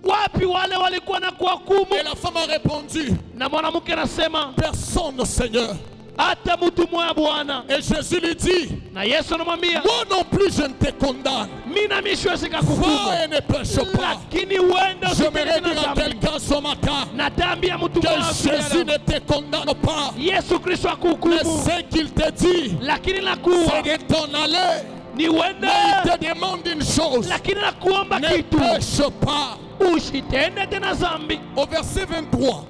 S2: wapi wale walikuwa na kuhukumu?
S1: Et la femme a répondu,
S2: Na mwanamke anasema
S1: personne, Seigneur.
S2: hata mtu mmoja Bwana.
S1: Et Jésus lui dit,
S2: Na Yesu anamwambia
S1: moi non plus je ne te condamne.
S2: mimi na mimi siwezi kukuhukumu,
S1: Va et ne pêche pas.
S2: lakini uende
S1: J'aimerais
S2: usitende
S1: dire à
S2: dhambi.
S1: quelqu'un ce matin
S2: Natambia mtu
S1: que
S2: mmoja
S1: Jésus ne te condamne pas.
S2: Yesu Kristo
S1: Mais
S2: akuhukumu,
S1: ce qu'il te dit,
S2: lakini
S1: c'est
S2: nakuwa
S1: de t'en aller.
S2: ni uende,
S1: Mais il te demande une chose,
S2: lakini nakuomba
S1: ne
S2: kitu,
S1: pêche pas.
S2: usitende tena dhambi.
S1: Au verset 23,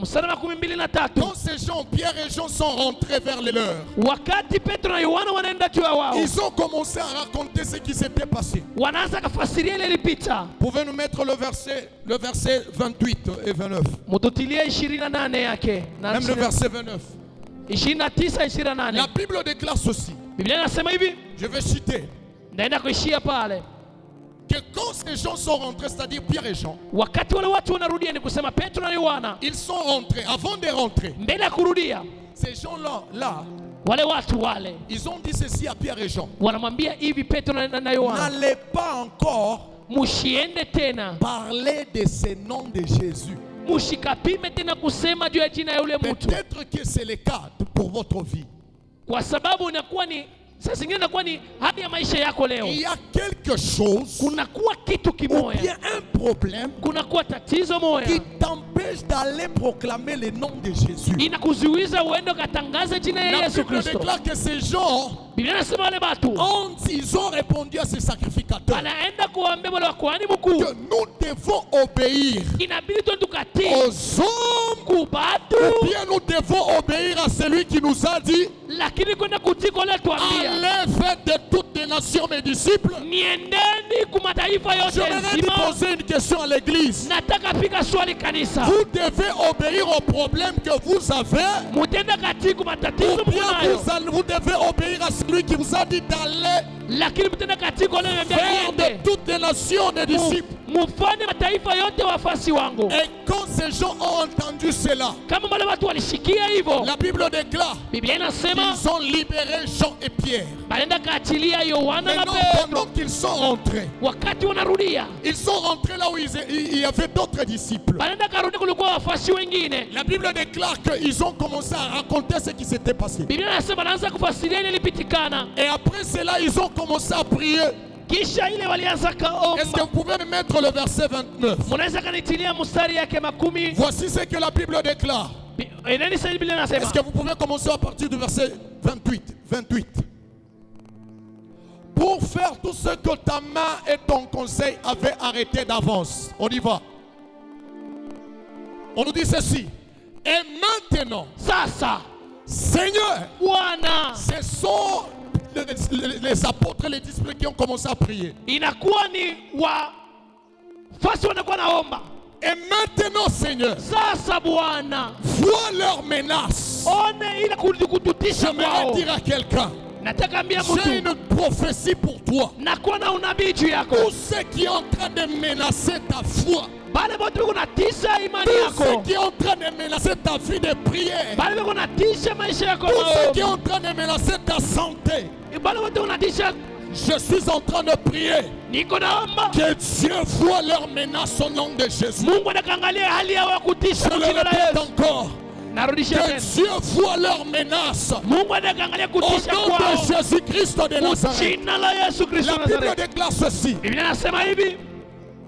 S2: Mstari wa 23,
S1: quand ces gens, Pierre et Jean, sont rentrés vers les leurs,
S2: wakati Petro na Yohana wanaenda juu ya wao,
S1: ils ont commencé à raconter ce qui s'était passé.
S2: wanaanza kufasiria ile ilipita.
S1: Pouvez-nous mettre le verset 28 et 29,
S2: Mututilie 28 yake na
S1: même le verset 29.
S2: 29 28.
S1: La Bible déclare ceci,
S2: Biblia inasema hivi,
S1: je vais citer,
S2: naenda kuishia pale.
S1: que quand ces gens sont rentrés, c'est-à-dire Pierre et Jean,
S2: Wakati wale watu wanarudia, ni kusema Petro na Yohana,
S1: ils sont rentrés. Avant de rentrer,
S2: mbele ya kurudia,
S1: ces gens-là,
S2: wale watu wale
S1: ils ont dit ceci à Pierre et Jean.
S2: wanamwambia hivi Petro na Yohana,
S1: N'allez pas encore
S2: mushiende tena,
S1: parler de ce nom de Jésus.
S2: mushikapime tena kusema juu ya jina ya yule mtu,
S1: Peut-être que c'est le cas pour votre vie.
S2: kwa sababu inakuwa ni saa zingine inakuwa ni hadi ya maisha yako leo.
S1: Il y a quelque chose,
S2: Kunakuwa kitu
S1: ou
S2: kimoya,
S1: bien un problème
S2: kunakuwa tatizo
S1: qui
S2: moya
S1: t'empêche d'aller proclamer le nom de Jésus.
S2: inakuzuiza uende ukatangaze jina ya
S1: La
S2: Yesu
S1: Bible
S2: Kristo.
S1: déclare que ces gens,
S2: Biblia inasema wale watu
S1: ils ont répondu à ces sacrificateurs
S2: anaenda kuambia wale wakuhani mkuu,
S1: que nous devons obéir
S2: inabidi tu tukatii
S1: aux hommes,
S2: kubatu,
S1: ou bien nous devons obéir à celui qui nous a dit,
S2: lakini kwenda kutii kwa wale tuambia,
S1: allez faire de toutes les nations mes disciples.
S2: niendeni kumataifa yote
S1: J'aimerais
S2: nzima.
S1: poser une question à l'église.
S2: Nataka piga swali kanisa,
S1: Vous devez obéir aux problèmes que vous avez,
S2: mutenda katii kwa matatizo
S1: ou bien
S2: mkunayo,
S1: vous devez obéir à celui qui vous a dit d'aller
S2: lakini mutenda katii kwa wale
S1: faire
S2: niende
S1: de toutes les nations des disciples.
S2: mufanye mataifa yote wafasi wangu.
S1: Et quand ces gens ont entendu cela,
S2: Kama wale watu walishikia hivyo,
S1: la Bible déclare
S2: Biblia inasema
S1: qu'ils ont libéré Jean et Pierre.
S2: banaenda kaachilia Yohana na
S1: Maintenant,
S2: Petro.
S1: pendant qu'ils sont rentrés,
S2: Wakati wanarudia,
S1: ils sont rentrés là où il y avait d'autres disciples.
S2: banaenda karudi, kulikuwa wafasi wengine.
S1: La Bible déclare qu'ils ont commencé à raconter ce qui s'était passé.
S2: Biblia inasema naanza kufasiria ile ilipitikana,
S1: Et après cela, ils ont commencé à prier.
S2: kisha ile walianza
S1: Est-ce que
S2: kaomba.
S1: vous pouvez me mettre le verset 29?
S2: Munaweza kanitilia mstari yake makumi.
S1: Voici ce que la Bible déclare.
S2: Nani sasa Biblia
S1: Est-ce
S2: inasema?
S1: que vous pouvez commencer à partir du verset 28? Pour faire tout ce que ta main et ton conseil avaient arrêté d'avance. On y va. On nous dit ceci. Et maintenant,
S2: Sasa
S1: Seigneur,
S2: Bwana,
S1: ce sont les apôtres, les disciples qui ont commencé à prier.
S2: inakuwa ni wafasi wanakuwa naomba.
S1: Et maintenant, Seigneur,
S2: Sasa Bwana,
S1: vois leurs menaces.
S2: one ile kututisha
S1: J'aimerais
S2: kwao.
S1: dire à quelqu'un,
S2: Nataka ambia
S1: j'ai
S2: mtu,
S1: une prophétie pour toi.
S2: nakuwa na unabii juu yako.
S1: Tout ce qui est en train de menacer ta foi,
S2: Bale bote biko natisha imani
S1: tout ce
S2: yako,
S1: qui est en train de menacer ta vie de prière,
S2: bale biko natisha maisha yako,
S1: tout ce qui est en train de menacer ta santé,
S2: bale bote unatisha.
S1: je suis en train de prier
S2: Niko naomba
S1: que Dieu voit leurs menaces au nom de Jésus.
S2: Mungu anakangalia hali yao ya kutisha
S1: Je
S2: kwa
S1: le
S2: jina la
S1: répète
S2: Yesu.
S1: encore,
S2: Narudisha
S1: que
S2: tena,
S1: Dieu voit leurs menaces
S2: Mungu anakangalia
S1: au
S2: kutisha
S1: nom
S2: kwao
S1: de Jésus-Christ de
S2: kwa
S1: Nazareth.
S2: jina la Yesu Kristo
S1: La
S2: wa
S1: Bible
S2: Nazareti.
S1: déclare ceci.
S2: Biblia inasema hivi,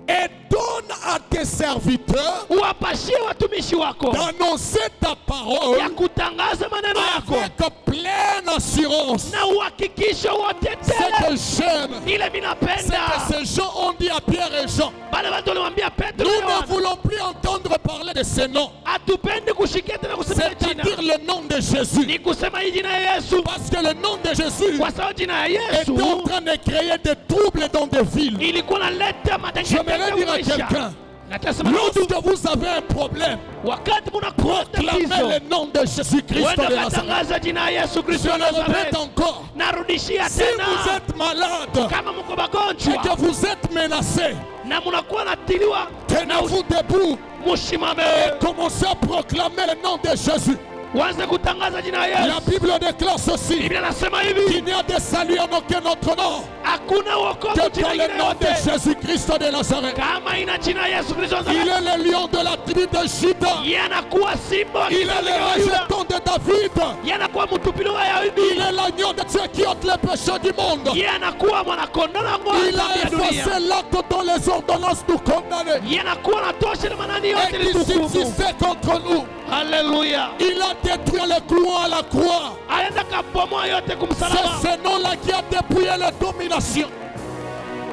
S1: Et donne à tes serviteurs
S2: uwapashie watumishi wako
S1: d'annoncer ta parole
S2: ya kutangaza maneno yako
S1: avec pleine assurance.
S2: na uhakikisho wote
S1: Ce
S2: tele.
S1: que j'aime,
S2: Ile
S1: c'est
S2: minapenda
S1: que ces gens ont dit à Pierre et Jean,
S2: bale watu walimwambia Petro
S1: nous
S2: na
S1: ne
S2: Yohana,
S1: voulons plus entendre parler de ce nom,
S2: hatupendi kushikia tena kusema jina,
S1: c'est-à-dire le nom de Jésus.
S2: ni kusema hii jina ya Yesu,
S1: Parce que le nom de Jésus
S2: kwa sababu jina ya Yesu
S1: était en train de créer des troubles dans des villes.
S2: ilikuwa naleta
S1: J'aimerais
S2: matengenezo
S1: dire à
S2: maisha.
S1: quelqu'un,
S2: Natasema na mtu,
S1: lorsque vous avez un problème,
S2: wakati munakuwa
S1: proclamez
S2: tatizo,
S1: le nom de Jésus-Christ
S2: wenda
S1: de Nazareth.
S2: katangaza jina ya Yesu
S1: Je
S2: Kristo wa
S1: le répète
S2: Nazareti.
S1: encore,
S2: Narudishia
S1: si vous
S2: tena,
S1: êtes malade
S2: kama mko
S1: et
S2: magonjwa
S1: que vous êtes menacé,
S2: na munakuwa natiliwa na
S1: tenez-vous debout
S2: mushimame,
S1: et commencez à proclamer le nom de Jésus.
S2: Uanze kutangaza jina la
S1: La
S2: Yesu.
S1: Bible déclare ceci.
S2: Biblia inasema hivi,
S1: Qu'il n'y a de salut en aucun autre nom
S2: hakuna wokovu
S1: que
S2: jina
S1: dans
S2: lingine
S1: le nom de
S2: yote
S1: Jésus-Christ de Nazareth.
S2: kama ina jina Yesu Kristo wa
S1: Il
S2: Nazareti.
S1: est le lion de la tribu de Juda.
S2: Yeye anakuwa simba wa
S1: Il est
S2: kizazi cha
S1: le
S2: Yuda.
S1: rejeton de David.
S2: Yeye anakuwa mtupilo wa Yahudi.
S1: Il est l'agneau de Dieu qui ôte les péchés du monde.
S2: Yeye anakuwa mwanakondoo na ng'ombe
S1: Il a
S2: ya dunia.
S1: effacé l'acte dont les ordonnances nous condamnaient
S2: Yeye anakuwa anatosha na manani yote
S1: et qui
S2: litukufu.
S1: subsistait contre nous.
S2: Haleluya.
S1: Il a détruit les clouons à la croix.
S2: Aenda kabomoa yote
S1: C'est
S2: kumsalaba.
S1: ce nom-là qui a dépouillé les dominations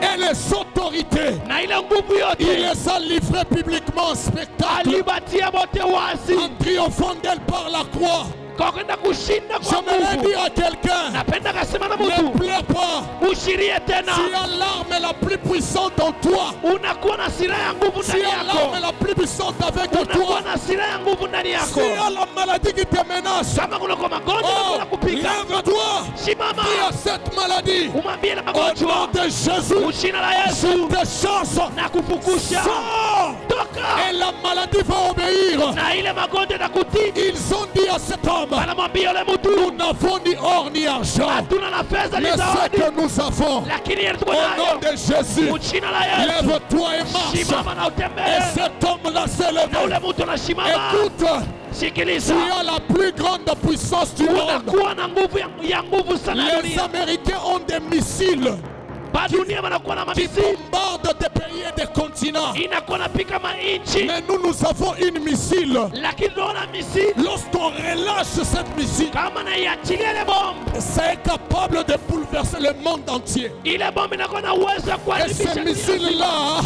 S1: et les autorités.
S2: Na ile nguvu
S1: Il
S2: yote
S1: les a livrés publiquement en spectacle,
S2: alibatia bote wazi
S1: en triomphant d'elle par la croix.
S2: kwa kwenda kushinda kwa
S1: J'aimerais
S2: nguvu.
S1: dire à quelqu'un,
S2: Napenda kasema na
S1: ne
S2: mtu
S1: pleure pas.
S2: ushirie tena.
S1: Tu as l'arme la plus puissante en toi.
S2: Unakuwa na silaha ya nguvu
S1: Tu
S2: ndani
S1: as l'arme
S2: yako.
S1: la plus puissante avec
S2: Unakuwa
S1: toi.
S2: na silaha ya nguvu ndani
S1: Si
S2: yako.
S1: y a la maladie qui te menace,
S2: Kama kuna kwa magonjwa
S1: oh,
S2: na kupiga,
S1: lève-toi.
S2: simama
S1: Dis à cette maladie,
S2: umwambie na
S1: au nom
S2: magonjwa,
S1: de Jésus,
S2: jina la
S1: je
S2: Yesu
S1: te chasse.
S2: na kufukusha.
S1: Sors.
S2: Toka
S1: Et la maladie va obéir.
S2: na ile magonjwa na kutii.
S1: Ils ont dit à cet homme,
S2: Anamwambia yule
S1: nous
S2: mtu,
S1: n'avons ni or ni argent,
S2: hatuna na fedha
S1: mais
S2: ni
S1: ce
S2: zawadi,
S1: que nous avons,
S2: lakini yeye tuko
S1: au nom
S2: nayo.
S1: de Jésus,
S2: Jina la Yesu,
S1: lève-toi et marche.
S2: simama na
S1: Et
S2: utembee.
S1: cet homme-là s'est
S2: Na
S1: levé.
S2: ule mtu anasimama.
S1: Écoute,
S2: Sikiliza,
S1: tu as la plus grande puissance du monde.
S2: unakuwa na nguvu ya nguvu sana
S1: Les
S2: dunia.
S1: Américains ont des missiles
S2: Ba dunia wanakuwa na
S1: qui
S2: mamisili
S1: bombardent des pays et des continents.
S2: inakuwa napika mainchi,
S1: Mais nous avons une missile.
S2: lakini tunaona misili
S1: Lorsqu'on relâche cette missile,
S2: kama naiachilia ile bomba,
S1: c'est capable de bouleverser le monde entier.
S2: ile bomba inakuwa na uwezo wa
S1: Et
S2: kuharibisha
S1: ce
S2: dunia nzima.
S1: missile-là,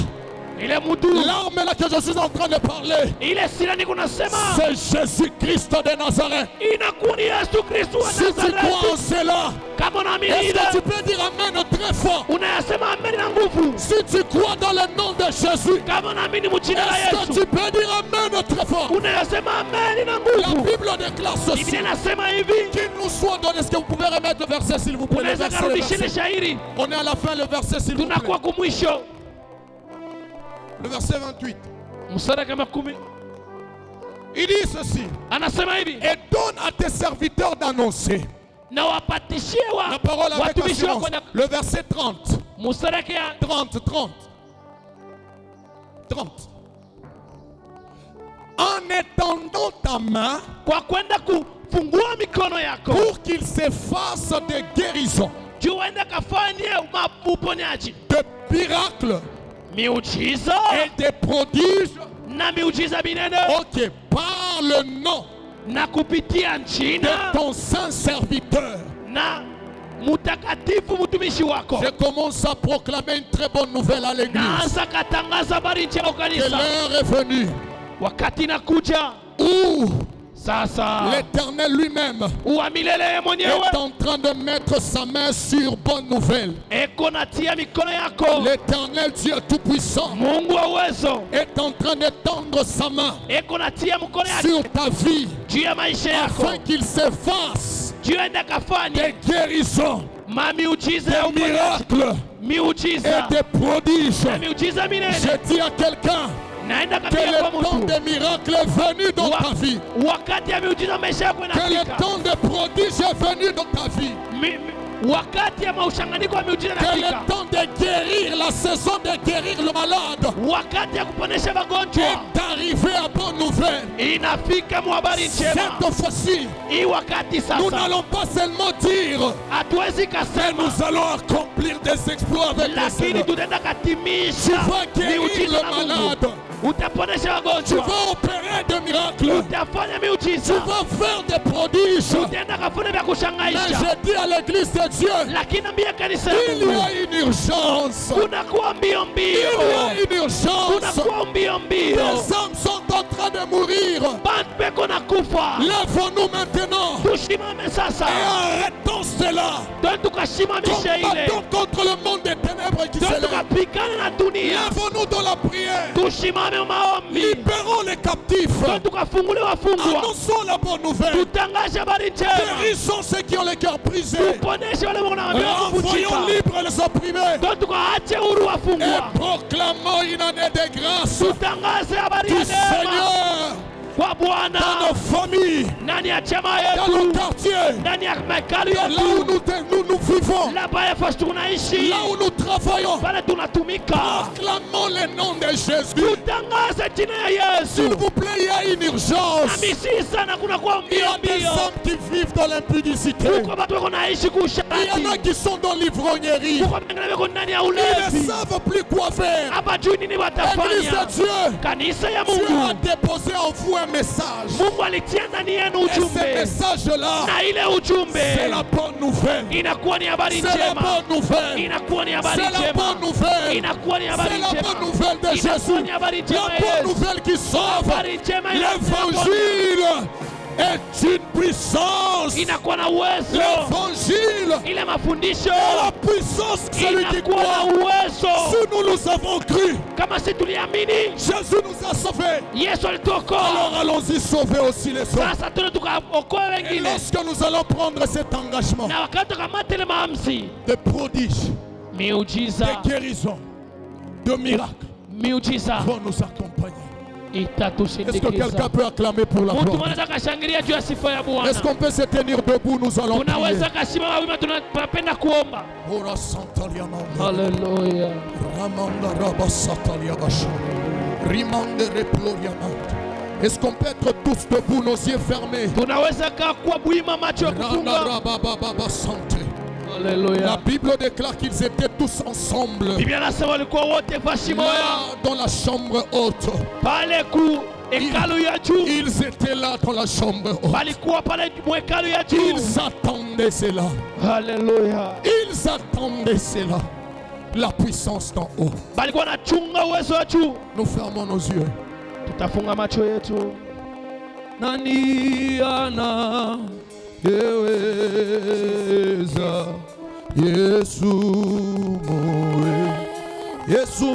S2: Ile mtu
S1: l'arme là que je suis en train de parler,
S2: ile silaha niko nasema
S1: c'est Jésus-Christ de Nazareth.
S2: inakuwa ni Yesu Kristo wa
S1: Si tu crois en
S2: Nazareti.
S1: cela,
S2: Kama unaamini
S1: est-ce que tu
S2: ile,
S1: peux dire Amen très fort?
S2: unayasema amen na nguvu.
S1: Si tu crois dans le nom de Jésus,
S2: Kama unaamini mjina la
S1: est-ce que
S2: Yesu,
S1: tu peux dire Amen très fort?
S2: unayasema amen na
S1: La
S2: nguvu.
S1: Bible déclare ceci.
S2: Biblia inasema hivi,
S1: Qu'il nous soit donné. Est-ce que vous pouvez remettre le verset s'il vous plaît? Le
S2: unaweza
S1: verset, le
S2: karudisha ile
S1: verset.
S2: shairi,
S1: On est à la fin, le verset s'il vous plaît.
S2: tunakuwa kumwisho.
S1: Le verset 28.
S2: Mstari kama 10
S1: Il dit ceci.
S2: anasema hivi,
S1: Et donne à tes serviteurs d'annoncer.
S2: na wapatishie
S1: La parole avec
S2: watumishi
S1: assurance.
S2: wako na
S1: Le verset 30.
S2: mstari yake ya
S1: 30, 30. 30. En étendant ta main
S2: kwa kwenda kufungua mikono yako
S1: pour qu'il s'efface des guérisons,
S2: juu uende kafanye uponyaji,
S1: de miracles
S2: miujiza
S1: et des prodiges.
S2: na miujiza minene,
S1: Ok, par le nom
S2: na kupitia
S1: de
S2: jina
S1: ton saint serviteur.
S2: na mutakatifu mtumishi wako.
S1: Je commence à proclamer une très bonne nouvelle à l'église.
S2: Naanza katangaza habari njema
S1: Que
S2: kanisa,
S1: l'heure est venue
S2: wakati nakuja
S1: où
S2: sasa,
S1: l'Éternel lui-même
S2: uwa milele mwenyewe
S1: est en train de mettre sa main sur bonne nouvelle.
S2: eko natia mikono yako.
S1: L'Éternel Dieu Tout-Puissant
S2: Mungu wa uwezo
S1: est en train de tendre sa main
S2: eko natia mkono yake
S1: sur ta vie
S2: juu ya maisha yako,
S1: afin qu'il s'efface
S2: juu ende kafanye
S1: des guérisons,
S2: miujiza ya
S1: des
S2: uponyaji,
S1: miracles
S2: miujiza
S1: et des prodiges.
S2: na miujiza minene.
S1: Je dis à quelqu'un
S2: Naenda
S1: que
S2: kabisa
S1: le
S2: kwa
S1: temps
S2: mtu,
S1: des miracles est venu dans ta vie.
S2: wakati ya miujiza maisha yako
S1: Que le
S2: inafika.
S1: temps des prodiges est venu dans ta vie.
S2: Wakati ya mauchanganyiko wa miujiza
S1: Que le
S2: inafika.
S1: temps de guérir, la saison de guérir le malade
S2: Wakati ya kuponesha magonjwa
S1: est arrivé à bonne nouvelle.
S2: inafika, muhabari njema.
S1: Cette fois-ci,
S2: Hii wakati
S1: nous
S2: sasa
S1: n'allons pas seulement dire,
S2: hatuwezi
S1: mais
S2: kasema,
S1: nous allons accomplir des exploits avec le
S2: lakini
S1: Seigneur.
S2: tutaenda
S1: Tu
S2: katimisha
S1: vas guérir
S2: miujiza
S1: le
S2: na Mungu.
S1: malade.
S2: Utaponesha
S1: Tu
S2: magonjwa,
S1: vas opérer des miracles.
S2: utafanya
S1: Tu
S2: miujiza,
S1: vas faire des prodiges.
S2: utaenda kafanya vya
S1: Mais
S2: kushangaisha.
S1: je dis à l'église de Dieu,
S2: Lakini ambia kanisa ya
S1: il y
S2: Mungu,
S1: a une urgence.
S2: kunakuwa mbio
S1: Il
S2: mbio,
S1: y a une urgence.
S2: kunakuwa mbio mbio,
S1: Des hommes sont en train de mourir.
S2: bantu beko na kufa.
S1: Lèvons-nous maintenant
S2: Tusimame sasa,
S1: et arrêtons cela.
S2: twende tukasimamisha ile,
S1: Combattons contre le monde des ténèbres qui
S2: twende
S1: s'élève.
S2: tukapigana na dunia.
S1: Lèvons-nous dans la prière.
S2: Tusimame maombi,
S1: Libérons les captifs.
S2: twende tukafungule wafungwa,
S1: Annonçons la bonne nouvelle.
S2: tutangaze habari njema,
S1: Guérissons ceux qui ont le cœur brisé.
S2: tuponeshe wale wana
S1: Renvoyons
S2: kuvunjika,
S1: libres les opprimés.
S2: twende tukaache huru
S1: Et
S2: wafungwa,
S1: proclamons une année de grâce
S2: tutangaze habari
S1: du
S2: ya neema
S1: Seigneur
S2: kwa Bwana
S1: dans nos familles,
S2: ndani ya chama
S1: dans nos
S2: yetu,
S1: quartiers,
S2: ndani ya makazi
S1: là où
S2: yetu,
S1: nous vivons,
S2: labda fasi tunaishi,
S1: là où nous travaillons.
S2: pale tunatumika.
S1: Proclamons le nom de Jésus.
S2: Tutangaze jina ya Yesu.
S1: S'il vous plaît, il y a une urgence.
S2: Amisi sana kuna kwa
S1: Il y a
S2: mbio
S1: des
S2: mbio.
S1: hommes qui vivent dans l'impudicité.
S2: Kuko watu wako naishi
S1: Il y en
S2: kusharati.
S1: a qui sont dans l'ivrognerie.
S2: Kuko wengine wako ndani ya
S1: Ils ne
S2: ulevi.
S1: savent plus quoi faire.
S2: Hapa juu nini
S1: Église
S2: watafanya?
S1: de Dieu,
S2: Kanisa ya
S1: Dieu a
S2: Mungu.
S1: déposé en vous un message.
S2: Mungu alitia ndani yenu
S1: Et ce
S2: ujumbe.
S1: message-là,
S2: Na ile
S1: c'est
S2: ujumbe
S1: la bonne nouvelle.
S2: inakuwa ni habari
S1: C'est la
S2: njema.
S1: bonne nouvelle.
S2: Inakuwa ni habari
S1: C'est la
S2: njema.
S1: bonne nouvelle.
S2: Inakuwa ni habari
S1: C'est la
S2: njema.
S1: bonne nouvelle de
S2: Inakuwa
S1: Jésus.
S2: ni habari
S1: La
S2: njema ya
S1: bonne
S2: Yesu.
S1: nouvelle qui sauve.
S2: Habari njema
S1: L'évangile est une puissance.
S2: inakuwa na uwezo.
S1: L'évangile
S2: Ile mafundisho
S1: est la puissance de celui qui
S2: inakuwa na
S1: croit.
S2: uwezo.
S1: Si nous avons cru,
S2: Kama si tuliamini,
S1: Jésus nous a sauvés.
S2: Yesu alituokoa.
S1: Alors allons-y sauver aussi les autres.
S2: Sasa tuna tukaokoa
S1: Et
S2: wengine.
S1: lorsque nous allons prendre cet engagement
S2: Na wakati tukamata ile maamuzi,
S1: de prodiges,
S2: miujiza,
S1: de guérisons, de miracles
S2: miujiza
S1: vont nous accompagner. Est-ce que
S2: itatushindikiza.
S1: quelqu'un peut acclamer pour la
S2: Mtu
S1: gloire?
S2: mmoja kashangilia juu ya sifa ya Bwana.
S1: Est-ce qu'on peut se tenir debout? Nous allons prier.
S2: Tunaweza kasimama wima, tunapenda kuomba.
S1: Ora santalia manda.
S2: Haleluya.
S1: Ramanda raba satalia basha. Rimande reploria manda. Est-ce qu'on peut être tous debout, nos yeux fermés?
S2: Tunaweza kaa kwa bwima, macho ya
S1: Randa
S2: kufunga.
S1: raba baba sante. La
S2: Haleluya.
S1: Bible déclare qu'ils étaient tous ensemble
S2: Biblia nasema walikuwa wote fasi moja
S1: là dans la chambre haute.
S2: pale ku hekalu ya juu.
S1: Ils étaient là dans la chambre haute.
S2: Walikuwa pale hekalu ya juu.
S1: Ils attendaient cela.
S2: Haleluya.
S1: Ils attendaient cela. La puissance d'en haut.
S2: Balikuwa nachunga uwezo wa juu.
S1: Nous fermons nos yeux.
S2: Tutafunga macho yetu.
S1: Nani ana eweza Yesu moe Yesu